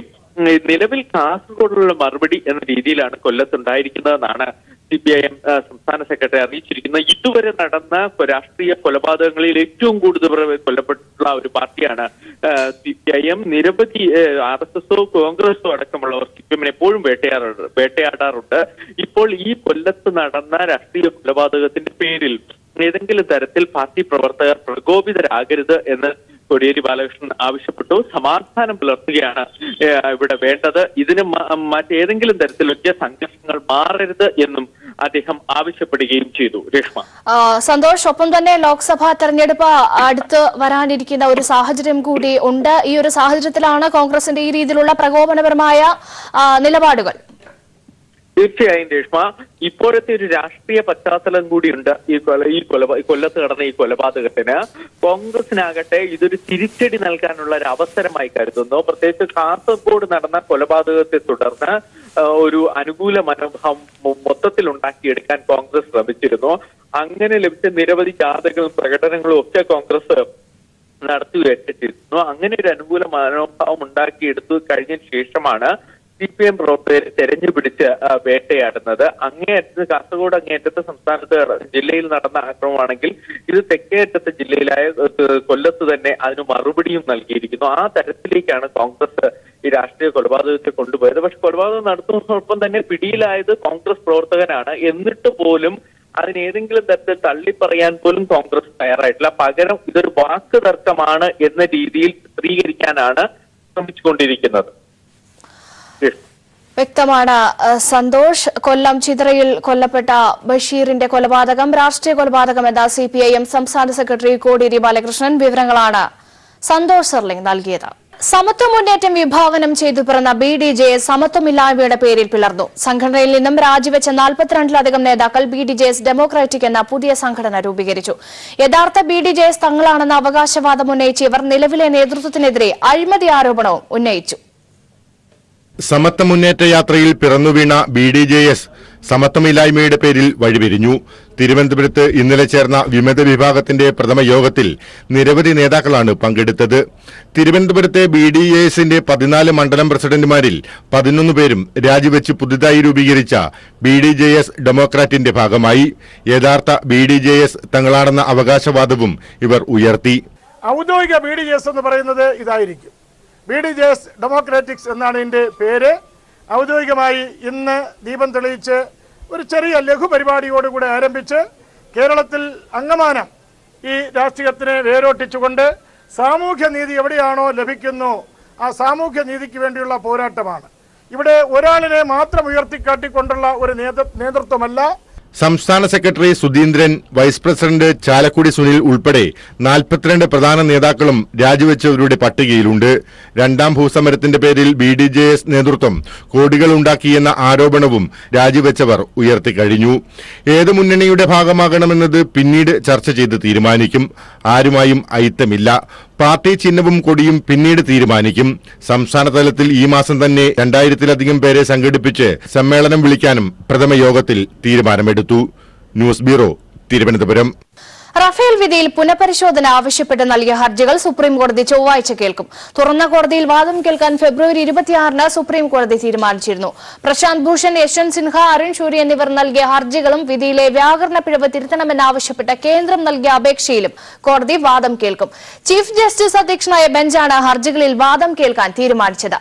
നിലവിൽ കാസർഗോഡുള്ള മറുപടി എന്ന രീതിയിലാണ് കൊല്ലത്തുണ്ടായിരിക്കുന്നതെന്നാണ് CPIM സംസ്ഥാന സെക്രട്ടറി അറിയിച്ചിരിക്കുന്നത്. ഇതുവരെ നടന്ന രാഷ്ട്രീയ കൊലപാതകങ്ങളിൽ ഏറ്റവും കൂടുതൽ കൊല്ലപ്പെട്ടിട്ടുള്ള ഒരു പാർട്ടിയാണ് CPIM. നിരവധി RSSO കോൺഗ്രസോ അടക്കമുള്ളവർ CPIM എപ്പോഴും വേട്ടയാടാറുണ്ട്. ഇപ്പോൾ ഈ കൊല്ലത്ത് നടന്ന രാഷ്ട്രീയ കൊലപാതകത്തിന്റെ പേരിൽ ഏതെങ്കിലും തരത്തിൽ പാർട്ടി പ്രവർത്തകർ പ്രകോപിതരാകരുത് എന്ന് കോടിയേരി ബാലകൃഷ്ണൻ ആവശ്യപ്പെട്ടു. സമാധാനം പുലർത്തുകയാണ് ഇവിടെ വേണ്ടത്. ഇതിന് മറ്റേതെങ്കിലും തരത്തിലൊക്കെ സംഘർഷങ്ങൾ മാറരുത് എന്നും അദ്ദേഹം ആവശ്യപ്പെടുകയും ചെയ്തു. രേഷ്മ, സന്തോഷ്, ഒപ്പം തന്നെ ലോക്സഭാ തെരഞ്ഞെടുപ്പ് അടുത്ത് വരാനിരിക്കുന്ന ഒരു സാഹചര്യം കൂടി ഉണ്ട്. ഈ ഒരു സാഹചര്യത്തിലാണ് കോൺഗ്രസിന്റെ ഈ രീതിയിലുള്ള പ്രകോപനപരമായ നിലപാടുകൾ. തീർച്ചയായും രേഷ്മ, ഇപ്പോഴത്തെ ഒരു രാഷ്ട്രീയ പശ്ചാത്തലം കൂടിയുണ്ട് കൊല്ലത്ത് നടന്ന ഈ കൊലപാതകത്തിന്. കോൺഗ്രസിനാകട്ടെ ഇതൊരു തിരിച്ചടി നൽകാനുള്ള ഒരു അവസരമായി കരുതുന്നു. പ്രത്യേകിച്ച് കാസർഗോഡ് നടന്ന കൊലപാതകത്തെ തുടർന്ന് ഒരു അനുകൂല മനോഭാവം മൊത്തത്തിൽ ഉണ്ടാക്കിയെടുക്കാൻ കോൺഗ്രസ് ശ്രമിച്ചിരുന്നു. അങ്ങനെ ലഭിച്ച നിരവധി ജാഥകളും പ്രകടനങ്ങളും ഒക്കെ കോൺഗ്രസ് നടത്തുകയൊക്കെ ചെയ്തിരുന്നു. അങ്ങനെ ഒരു അനുകൂല മനോഭാവം ഉണ്ടാക്കിയെടുത്തു കഴിഞ്ഞ ശേഷമാണ് CPM പ്രവർത്തകരെ തെരഞ്ഞുപിടിച്ച് വേട്ടയാടുന്നത്. കാസർഗോഡ് അങ്ങേയറ്റത്തെ സംസ്ഥാനത്ത് ജില്ലയിൽ നടന്ന ആക്രമണമാണെങ്കിൽ ഇത് തെക്കേയറ്റത്തെ ജില്ലയിലായ കൊല്ലത്ത് തന്നെ അതിന് മറുപടിയും നൽകിയിരിക്കുന്നു. ആ തരത്തിലേക്കാണ് കോൺഗ്രസ് ഈ രാഷ്ട്രീയ കൊലപാതകത്തെ കൊണ്ടുപോയത്. പക്ഷെ കൊലപാതകം നടത്തുന്നതോടൊപ്പം തന്നെ പിടിയിലായത് കോൺഗ്രസ് പ്രവർത്തകനാണ്. എന്നിട്ട് പോലും അതിനേതെങ്കിലും തരത്തിൽ തള്ളിപ്പറയാൻ പോലും കോൺഗ്രസ് തയ്യാറായിട്ടില്ല. പകരം ഇതൊരു വാക്ക് തർക്കമാണ് എന്ന രീതിയിൽ ചിത്രീകരിക്കാനാണ് ശ്രമിച്ചുകൊണ്ടിരിക്കുന്നത്. വ്യക്തമാണ് സന്തോഷ്. കൊല്ലം ചിതറയിൽ കൊല്ലപ്പെട്ട ബഷീറിന്റെ കൊലപാതകം രാഷ്ട്രീയ കൊലപാതകമെന്ന CPIM സംസ്ഥാന സെക്രട്ടറി കോടിയേരി ബാലകൃഷ്ണൻ. വിവരങ്ങളാണ് സന്തോഷ് സർലിംഗ് നൽകിയത്. സമത്വ മുന്നേറ്റം വിഭാവനം ചെയ്തു പിറന്ന BDJS സമത്വമില്ലായ്മയുടെ പേരിൽ പിളർന്നു. സംഘടനയിൽ നിന്നും രാജിവെച്ച 42-ലധികം നേതാക്കൾ BDJS ഡെമോക്രാറ്റിക് എന്ന പുതിയ സംഘടന രൂപീകരിച്ചു. യഥാർത്ഥ BDJS തങ്ങളാണെന്ന അവകാശവാദം ഉന്നയിച്ച ഇവർ നിലവിലെ നേതൃത്വത്തിനെതിരെ അഴിമതി ആരോപണവും ഉന്നയിച്ചു. സമത്വ മുന്നേറ്റ യാത്രയിൽ പിറന്നുവീണ BDJS സമത്വമില്ലായ്മയുടെ പേരിൽ വഴിപിരിഞ്ഞു. തിരുവനന്തപുരത്ത് ഇന്നലെ ചേർന്ന വിമത വിഭാഗത്തിന്റെ പ്രഥമ യോഗത്തിൽ നിരവധി നേതാക്കളാണ് പങ്കെടുത്തത്. തിരുവനന്തപുരത്തെ BDJSന്റെ 14 മണ്ഡലം പ്രസിഡന്റുമാരിൽ 11 പേരും രാജിവെച്ച് പുതുതായി രൂപീകരിച്ച BDJS ഡെമോക്രാറ്റിന്റെ ഭാഗമായി. യഥാർത്ഥ BDJS തങ്ങളാണെന്ന അവകാശവാദവും ഇവർ ഉയർത്തി. ഔദ്യോഗിക BDJS എന്ന് പറയുന്നത് ഇതായിരിക്കും. BDJS ഡെമോക്രാറ്റിക്സ് എന്നാണ് ഇതിൻ്റെ പേര്. ഔദ്യോഗികമായി ഇന്ന് ദീപം തെളിയിച്ച് ഒരു ചെറിയ ലഘു പരിപാടിയോടുകൂടെ ആരംഭിച്ച് കേരളത്തിൽ അംഗമാനം ഈ രാഷ്ട്രീയത്തിനെ വേരോട്ടിച്ചുകൊണ്ട് സാമൂഹ്യനീതി എവിടെയാണോ ലഭിക്കുന്നു ആ സാമൂഹ്യനീതിക്ക് വേണ്ടിയുള്ള പോരാട്ടമാണ്. ഇവിടെ ഒരാളിനെ മാത്രം ഉയർത്തിക്കാട്ടിക്കൊണ്ടുള്ള ഒരു നേതൃത്വമല്ല. സംസ്ഥാന secretary Sudheendran, vice president Chalakudy Sunil ഉൾപ്പെടെ 42 പ്രധാന നേതാക്കളും രാജിവെച്ചവരുടെ പട്ടികയിലുണ്ട്. രണ്ടാം ഭൂസമരത്തിന്റെ പേരിൽ BDJS നേതൃത്വം കോടികൾ ഉണ്ടാക്കിയെന്ന ആരോപണവും രാജിവെച്ചവർ ഉയർത്തിക്കഴിഞ്ഞു. ഏത് മുന്നണിയുടെ ഭാഗമാകണമെന്നത് പിന്നീട് ചർച്ച ചെയ്ത് തീരുമാനിക്കും. ആരുമായും ഐത്തമില്ല. പാർട്ടി ചിഹ്നവും കൊടിയും പിന്നീട് തീരുമാനിക്കും. സംസ്ഥാന തലത്തിൽ ഈ മാസം തന്നെ 2000-ലധികം പേരെ സംഘടിപ്പിച്ച് സമ്മേളനം വിളിക്കാനും പ്രഥമ യോഗത്തിൽ തീരുമാനമെടുത്തു. News bureau, Thiruvananthapuram. റഫേൽ വിധിയിൽ പുനഃപരിശോധന ആവശ്യപ്പെട്ട് നൽകിയ ഹർജികൾ സുപ്രീംകോടതി ചൊവ്വാഴ്ച കേൾക്കും. തുറന്ന കോടതിയിൽ വാദം കേൾക്കാൻ ഫെബ്രുവരി 26-ന് സുപ്രീംകോടതി തീരുമാനിച്ചിരുന്നു. പ്രശാന്ത് ഭൂഷൺ, യശ്വന്ത് സിൻഹ, അരുൺ ഷൂരി എന്നിവർ നൽകിയ ഹർജികളും വിധിയിലെ വ്യാകരണ പിഴവ് തിരുത്തണമെന്നാവശ്യപ്പെട്ട കേന്ദ്രം നൽകിയ അപേക്ഷയിലും കോടതി വാദം കേൾക്കും. ചീഫ് ജസ്റ്റിസ് അധ്യക്ഷനായ ബെഞ്ചാണ് ഹർജികളിൽ വാദം കേൾക്കാൻ തീരുമാനിച്ചത്.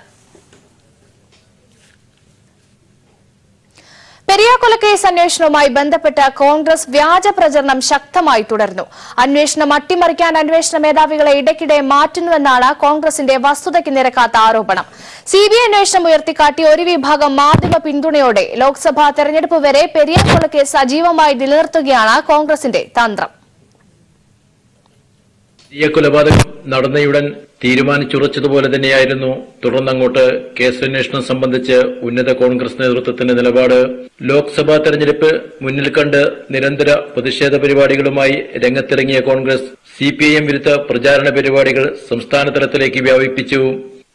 പെരിയ കൊലക്കേസ് അന്വേഷണവുമായി ബന്ധപ്പെട്ട് കോൺഗ്രസ് വ്യാജ പ്രചരണം ശക്തമായി തുടരുന്നു. അന്വേഷണം അട്ടിമറിക്കാൻ അന്വേഷണ മേധാവികളെ ഇടയ്ക്കിടെ മാറ്റുന്നുവെന്നാണ് കോൺഗ്രസിന്റെ വസ്തുതയ്ക്ക് നിരക്കാത്ത ആരോപണം. സിബിഐ അന്വേഷണം ഉയർത്തിക്കാട്ടി ഒരു വിഭാഗം മാധ്യമ പിന്തുണയോടെ ലോക്സഭാ തെരഞ്ഞെടുപ്പ് വരെ പെരിയ കൊലക്കേസ് സജീവമായി നിലനിർത്തുകയാണ് കോൺഗ്രസിന്റെ തന്ത്രം. കൊലപാതകം നടന്നയുടൻ തീരുമാനിച്ചുറച്ചതുപോലെ തന്നെയായിരുന്നു തുടർന്നങ്ങോട്ട് കേസന്വേഷണം സംബന്ധിച്ച് ഉന്നത കോൺഗ്രസ് നേതൃത്വത്തിന്റെ നിലപാട്. ലോക്സഭാ തെരഞ്ഞെടുപ്പ് മുന്നിൽ കണ്ട് നിരന്തര പ്രതിഷേധ പരിപാടികളുമായി രംഗത്തിറങ്ങിയ കോൺഗ്രസ് CPIM വിരുദ്ധ പ്രചാരണ പരിപാടികൾ സംസ്ഥാന തലത്തിലേക്ക് വ്യാപിപ്പിച്ചു.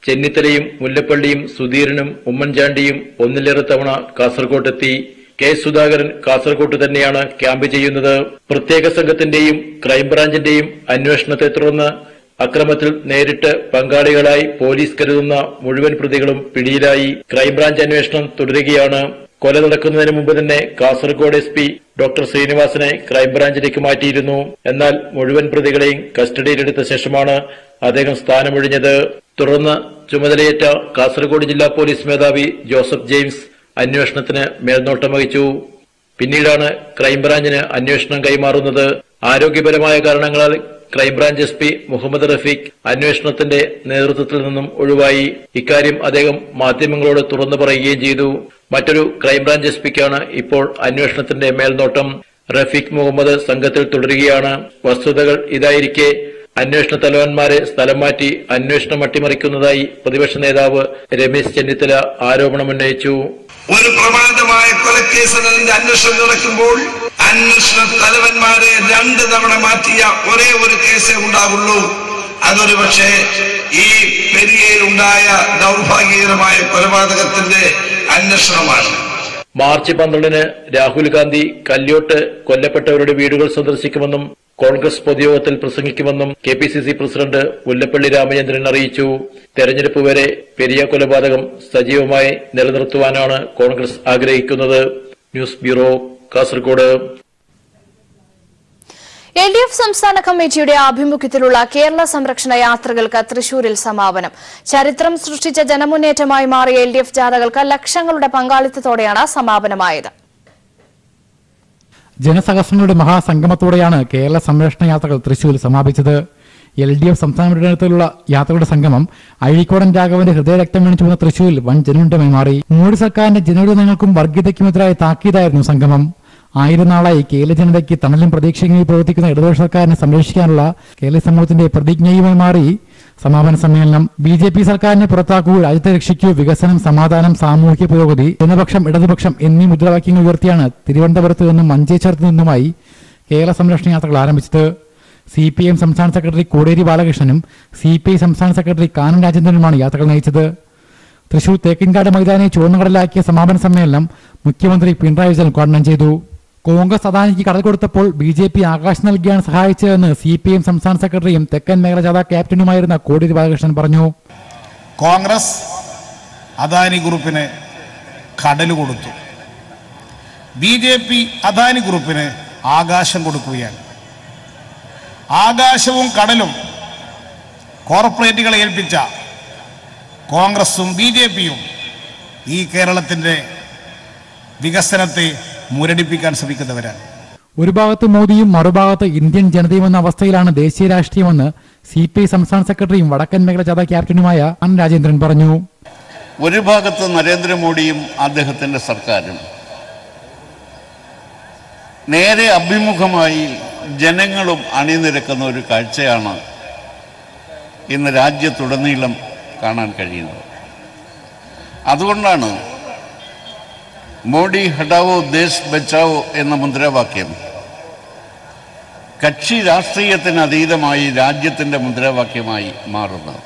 ചെന്നിത്തലയും മുല്ലപ്പള്ളിയും സുധീരനും ഉമ്മൻചാണ്ടിയും ഒന്നിലേറെ തവണ കാസർകോട്ടെത്തി. കെ സുധാകരൻ കാസർകോട്ട് തന്നെയാണ് ക്യാമ്പ് ചെയ്യുന്നത്. പ്രത്യേക സംഘത്തിന്റെയും ക്രൈംബ്രാഞ്ചിന്റെയും അന്വേഷണത്തെ തുടർന്ന് അക്രമത്തിൽ നേരിട്ട് പങ്കാളികളായി പോലീസ് കരുതുന്ന മുഴുവൻ പ്രതികളും പിടിയിലായി. ക്രൈംബ്രാഞ്ച് അന്വേഷണം തുടരുകയാണ്. കൊല നടക്കുന്നതിന് മുമ്പ് തന്നെ കാസർഗോഡ് SP ഡോക്ടർ ശ്രീനിവാസനെ ക്രൈംബ്രാഞ്ചിലേക്ക് മാറ്റിയിരുന്നു. എന്നാൽ മുഴുവൻ പ്രതികളെയും കസ്റ്റഡിയിലെടുത്ത ശേഷമാണ് അദ്ദേഹം സ്ഥാനമൊഴിഞ്ഞത്. തുടർന്ന് ചുമതലയേറ്റ കാസർഗോഡ് ജില്ലാ പോലീസ് മേധാവി ജോസഫ് ജെയിംസ് അന്വേഷണത്തിന് മേൽനോട്ടം വഹിച്ചു. പിന്നീടാണ് ക്രൈംബ്രാഞ്ചിന് അന്വേഷണം കൈമാറുന്നത്. ആരോഗ്യപരമായ കാരണങ്ങളാൽ ക്രൈംബ്രാഞ്ച് SP മുഹമ്മദ് റഫീഖ് അന്വേഷണത്തിന്റെ നേതൃത്വത്തിൽ നിന്നും ഒഴിവായി. ഇക്കാര്യം അദ്ദേഹം മാധ്യമങ്ങളോട് തുറന്നു പറയുകയും ചെയ്തു. മറ്റൊരു ക്രൈംബ്രാഞ്ച് SPക്കാണ് ഇപ്പോൾ അന്വേഷണത്തിന്റെ മേൽനോട്ടം. റഫീഖ് മുഹമ്മദ് സംഘത്തിൽ തുടരുകയാണ്. വസ്തുതകൾ ഇതായിരിക്കെ അന്വേഷണ തലവന്മാരെ സ്ഥലം മാറ്റി അന്വേഷണം അട്ടിമറിക്കുന്നതായി പ്രതിപക്ഷ നേതാവ് രമേശ് ചെന്നിത്തല ആരോപണമുന്നയിച്ചു. ഒരു പ്രമാദമായ കൊലക്കേസിന്റെ അന്വേഷണം നടക്കുമ്പോൾ അന്വേഷണ തലവന്മാരെ 2 തവണ മാറ്റിയ ഒരേ ഒരു കേസേ ഉണ്ടാകുള്ളൂ. അതൊരു പക്ഷേ ഈ പെരിയയിലുണ്ടായ ദൗർഭാഗ്യകരമായ കൊലപാതകത്തിന്റെ അന്വേഷണമാണ്. മാർച്ച് 12-ന് രാഹുൽ ഗാന്ധി കല്യോട്ട് കൊല്ലപ്പെട്ടവരുടെ വീടുകൾ സന്ദർശിക്കുമെന്നും കോൺഗ്രസ് പൊതുയോഗത്തിൽ പ്രസംഗിക്കുമെന്നും KPCC പ്രസിഡന്റ് മുല്ലപ്പള്ളി രാമചന്ദ്രൻ അറിയിച്ചു. തെരഞ്ഞെടുപ്പ് വരെ പെരിയ കൊലപാതകം സജീവമായി നിലനിർത്തുവാനാണ് കോൺഗ്രസ് ആഗ്രഹിക്കുന്നത്. News bureau, Kasaragod. LDF സംസ്ഥാന കമ്മിറ്റിയുടെ ആഭിമുഖ്യത്തിലുള്ള കേരള സംരക്ഷണ യാത്രകൾക്ക് തൃശൂരിൽ സമാപനം. ചരിത്രം സൃഷ്ടിച്ച ജനമുന്നേറ്റമായി മാറിയ LDF ജാഥകൾക്ക് ലക്ഷങ്ങളുടെ പങ്കാളിത്തത്തോടെയാണ് സമാപനമായത്. ജനസഹസ്രങ്ങളുടെ മഹാസംഗമത്തോടെയാണ് കേരള സംരക്ഷണ യാത്രകൾ തൃശൂരിൽ സമാപിച്ചത്. LDF സംസ്ഥാന പര്യടനത്തിലുള്ള യാത്രകളുടെ സംഗമം അഴീക്കോടൻ രാഘവന്റെ ഹൃദയരക്തം വീണിച്ചു വന്ന തൃശൂരിൽ വൻ ജനമുണ്ടമായി മാറി. മോഡി സർക്കാരിന്റെ ജനവിരോധങ്ങൾക്കും വർഗീയതയ്ക്കുമെതിരായ താക്കീതായിരുന്നു സംഗമം. 1000 നാളായി കേരള ജനതയ്ക്ക് തണലും പ്രതീക്ഷയുമായി പ്രവർത്തിക്കുന്ന ഇടതുപക്ഷ സർക്കാരിനെ സംരക്ഷിക്കാനുള്ള കേരള സമൂഹത്തിന്റെ പ്രതിജ്ഞയുമായി മാറി സമാപന സമ്മേളനം. BJP സർക്കാരിനെ പുറത്താക്കൂ, രാജ്യത്തെ രക്ഷിക്കൂ, വികസനം, സമാധാനം, സാമൂഹിക പുരോഗതി, ജനപക്ഷം, ഇടതുപക്ഷം എന്നീ മുദ്രാവാക്യങ്ങൾ ഉയർത്തിയാണ് തിരുവനന്തപുരത്ത് നിന്നും മഞ്ചേശ്വരത്ത് നിന്നുമായി കേരള സംരക്ഷണ യാത്രകൾ ആരംഭിച്ചത്. CPIM സംസ്ഥാന സെക്രട്ടറി കോടിയേരി ബാലകൃഷ്ണനും CPI സംസ്ഥാന സെക്രട്ടറി കാനം രാജേന്ദ്രനുമാണ് യാത്രകൾ നയിച്ചത്. തൃശൂർ തേക്കിൻകാട് മൈതാനിയെ ചുവന്നുകടലാക്കിയ സമാപന സമ്മേളനം മുഖ്യമന്ത്രി പിണറായി വിജയൻ ഉദ്ഘാടനം ചെയ്തു. കോൺഗ്രസ് അദാനിക്ക് കടൽ കൊടുത്തപ്പോൾ BJP ആകാശം നൽകിയാണ് സഹായിച്ചതെന്ന് CPIM സംസ്ഥാന സെക്രട്ടറിയും തെക്കൻ മേഖല ജാഥ ക്യാപ്റ്റനുമായിരുന്ന കോടിയേരി ബാലകൃഷ്ണൻ പറഞ്ഞു. കോൺഗ്രസ് അദാനി ഗ്രൂപ്പിന് കടൽ കൊടുത്തു. BJP അദാനി ഗ്രൂപ്പിന് ആകാശം കൊടുക്കുകയാണ്. ആകാശവും കടലും കോർപ്പറേറ്റുകളെ ഏൽപ്പിച്ച കോൺഗ്രസും BJPയും ഈ കേരളത്തിന്റെ വികസനത്തെ മുരടിപ്പിക്കാൻ ശ്രമിക്കുന്നവരാണ്. ഒരു ഭാഗത്ത് മോദിയും മറുഭാഗത്ത് ഇന്ത്യൻ ജനതയും എന്ന അവസ്ഥയിലാണ് ദേശീയ രാഷ്ട്രീയമെന്ന് CPI സംസ്ഥാന സെക്രട്ടറിയും വടക്കൻ മേഖല ജാഥ ക്യാപ്റ്റനുമായ കാനം രാജേന്ദ്രൻ പറഞ്ഞു. ഒരു ഭാഗത്ത് നരേന്ദ്രമോദിയും അദ്ദേഹത്തിന്റെ സർക്കാരും നേരെ അഭിമുഖമായി ജനങ്ങളും അണിനിരക്കുന്ന ഒരു കാഴ്ചയാണ് ഇന്ന് രാജ്യത്തുടനീളം കാണാൻ കഴിയുന്നത്. അതുകൊണ്ടാണ് മോഡി ഹടാവോ ദേശ് ബച്ചാവോ എന്ന മുദ്രാവാക്യം കക്ഷി രാഷ്ട്രീയത്തിന് അതീതമായി രാജ്യത്തിന്റെ മുദ്രാവാക്യമായി മാറുന്നത്.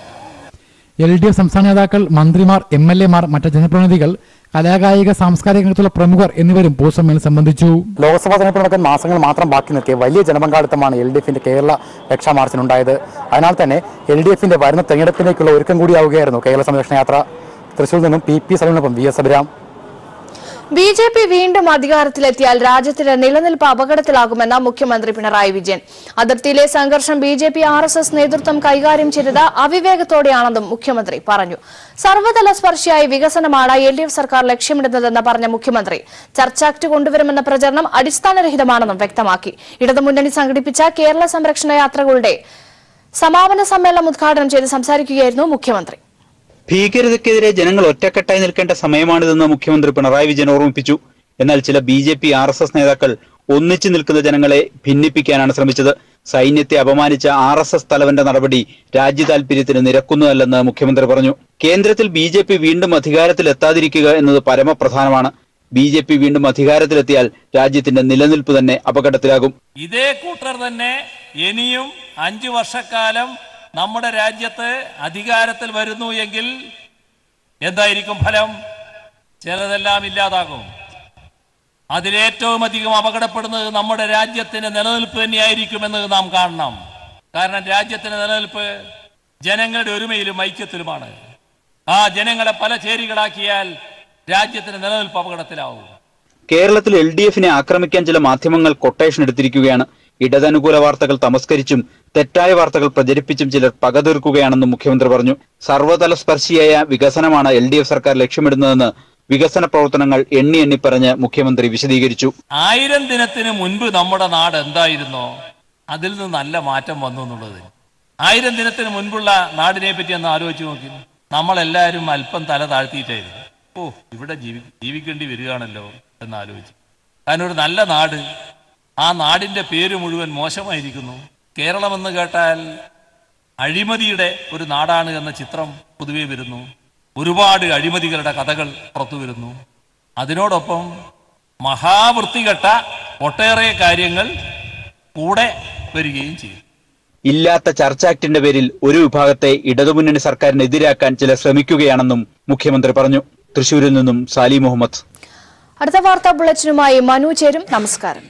LDF സംസ്ഥാന നേതാക്കൾ, മന്ത്രിമാർ, MLA-മാർ, മറ്റ് ജനപ്രതിനിധികൾ, കലാകായിക സാംസ്കാരിക രംഗത്തുള്ള പ്രമുഖർ എന്നിവരും പൊതുസമ്മേളനം സംബന്ധിച്ചു. ലോക്സഭാ തെരഞ്ഞെടുപ്പ് നടക്കാൻ മാസങ്ങൾ മാത്രം ബാക്കി നിർത്തിയ വലിയ ജനപങ്കാളിത്തമാണ് LDFന്റെ കേരള രക്ഷാ മാർച്ചിനുണ്ടായത്. അതിനാൽ തന്നെ LDFന്റെ വരുന്ന തെരഞ്ഞെടുപ്പിലേക്കുള്ള ഒരുക്കം കൂടിയാവുകയായിരുന്നു കേരള സംരക്ഷണ യാത്ര. തൃശൂരിൽ നിന്നും PP സലീമിനൊപ്പം VS അഭിരാം. BJP വീണ്ടും അധികാരത്തിലെത്തിയാൽ രാജ്യത്തിന്റെ നിലനിൽപ്പ് അപകടത്തിലാകുമെന്ന് മുഖ്യമന്ത്രി പിണറായി വിജയൻ. അതിർത്തിയിലെ സംഘർഷം BJP RSS നേതൃത്വം കൈകാര്യം ചെയ്തത് അവിവേകത്തോടെയാണെന്നും മുഖ്യമന്ത്രി പറഞ്ഞു. സർവ്വതല സ്പർശിയായ വികസനമാണ് LDF സർക്കാർ ലക്ഷ്യമിടുന്നതെന്ന് പറഞ്ഞ മുഖ്യമന്ത്രി ചർച്ച ആക്ട് കൊണ്ടുവരുമെന്ന പ്രചരണം അടിസ്ഥാനരഹിതമാണെന്നും വ്യക്തമാക്കി. ഇടതുമുന്നണി സംഘടിപ്പിച്ച കേരള സംരക്ഷണ യാത്രകളുടെ സമാപന സമ്മേളനം ഉദ്ഘാടനം ചെയ്ത് സംസാരിക്കുകയായിരുന്നു മുഖ്യമന്ത്രി. ഭീകരതയ്ക്കെതിരെ ജനങ്ങൾ ഒറ്റക്കെട്ടായി നിൽക്കേണ്ട സമയമാണിതെന്ന് മുഖ്യമന്ത്രി പിണറായി വിജയൻ ഓർമ്മിപ്പിച്ചു. എന്നാൽ ചില BJP RSS നേതാക്കൾ ഒന്നിച്ചു നിൽക്കുന്ന ജനങ്ങളെ ഭിന്നിപ്പിക്കാനാണ് ശ്രമിച്ചത്. സൈന്യത്തെ അപമാനിച്ച RSS തലവന്റെ നടപടി രാജ്യ താൽപര്യത്തിന് നിരക്കുന്നതല്ലെന്ന് മുഖ്യമന്ത്രി പറഞ്ഞു. കേന്ദ്രത്തിൽ BJP വീണ്ടും അധികാരത്തിലെത്താതിരിക്കുക എന്നത് പരമപ്രധാനമാണ്. BJP വീണ്ടും അധികാരത്തിലെത്തിയാൽ രാജ്യത്തിന്റെ നിലനിൽപ്പ് തന്നെ അപകടത്തിലാകും. ഇതേ കൂട്ടർ തന്നെ ഇനിയും 5 വർഷക്കാലം നമ്മുടെ രാജ്യത്ത് അധികാരത്തിൽ വരുന്നു എങ്കിൽ എന്തായിരിക്കും ഫലം? ചിലതെല്ലാം ഇല്ലാതാകും. അതിലേറ്റവും അധികം അപകടപ്പെടുന്നത് നമ്മുടെ രാജ്യത്തിന്റെ നിലനിൽപ്പ് തന്നെയായിരിക്കുമെന്ന് നാം കാണണം. കാരണം രാജ്യത്തിന്റെ നിലനിൽപ്പ് ജനങ്ങളുടെ ഒരുമയിലും ഐക്യത്തിലുമാണ്. ആ ജനങ്ങളെ പല ചേരികളാക്കിയാൽ രാജ്യത്തിന്റെ നിലനിൽപ്പ് അപകടത്തിലാവും. കേരളത്തിൽ LDFനെ ആക്രമിക്കാൻ ചില മാധ്യമങ്ങൾ കൊട്ടേഷൻ എടുത്തിരിക്കുകയാണ്. ഇടതനുകൂല വാർത്തകൾ തമസ്കരിച്ചും തെറ്റായ വാർത്തകൾ പ്രചരിപ്പിച്ചും ചിലർ പകതീർക്കുകയാണെന്നും മുഖ്യമന്ത്രി പറഞ്ഞു. സർവ്വതല സ്പർശിയായ വികസനമാണ് LDF സർക്കാർ ലക്ഷ്യമിടുന്നതെന്ന് വികസന പ്രവർത്തനങ്ങൾ എണ്ണി പറഞ്ഞ് മുഖ്യമന്ത്രി വിശദീകരിച്ചു. 1000 ദിനത്തിന് മുൻപ് നമ്മുടെ നാട് എന്തായിരുന്നോ അതിൽ നിന്ന് നല്ല മാറ്റം വന്നു എന്നുള്ളത്. 1000 ദിനത്തിന് മുൻപുള്ള നാടിനെ പറ്റി ഒന്ന് ആലോചിച്ച് നോക്കി. നമ്മളെല്ലാവരും അല്പം തല താഴ്ത്തിയിട്ടായിരുന്നു. ഇവിടെ ജീവിക്കേണ്ടി വരികയാണല്ലോ എന്ന് ആലോചിച്ചു. കാരണം ഒരു നല്ല നാട്, ആ നാടിന്റെ പേര് മുഴുവൻ മോശമായിരിക്കുന്നു. കേരളമെന്ന് കേട്ടാൽ അഴിമതിയുടെ ഒരു നാടാണ് എന്ന ചിത്രം പൊതുവെ വരുന്നു. ഒരുപാട് അഴിമതികളുടെ കഥകൾ പുറത്തു വരുന്നു. അതിനോടൊപ്പം മഹാവൃത്തികെട്ട ഒട്ടേറെ കാര്യങ്ങൾ കൂടെ വരികയും ചെയ്യും. ഇല്ലാത്ത ചർച്ച ആക്ടിന്റെ പേരിൽ ഒരു വിഭാഗത്തെ ഇടതുമുന്നണി സർക്കാരിനെതിരാക്കാൻ ചിലർ ശ്രമിക്കുകയാണെന്നും മുഖ്യമന്ത്രി പറഞ്ഞു. തൃശൂരിൽ നിന്നും സാലി മുഹമ്മദ്. അടുത്ത വാർത്താ ബുള്ളറ്റിനുമായി മനു ചേരും. നമസ്കാരം.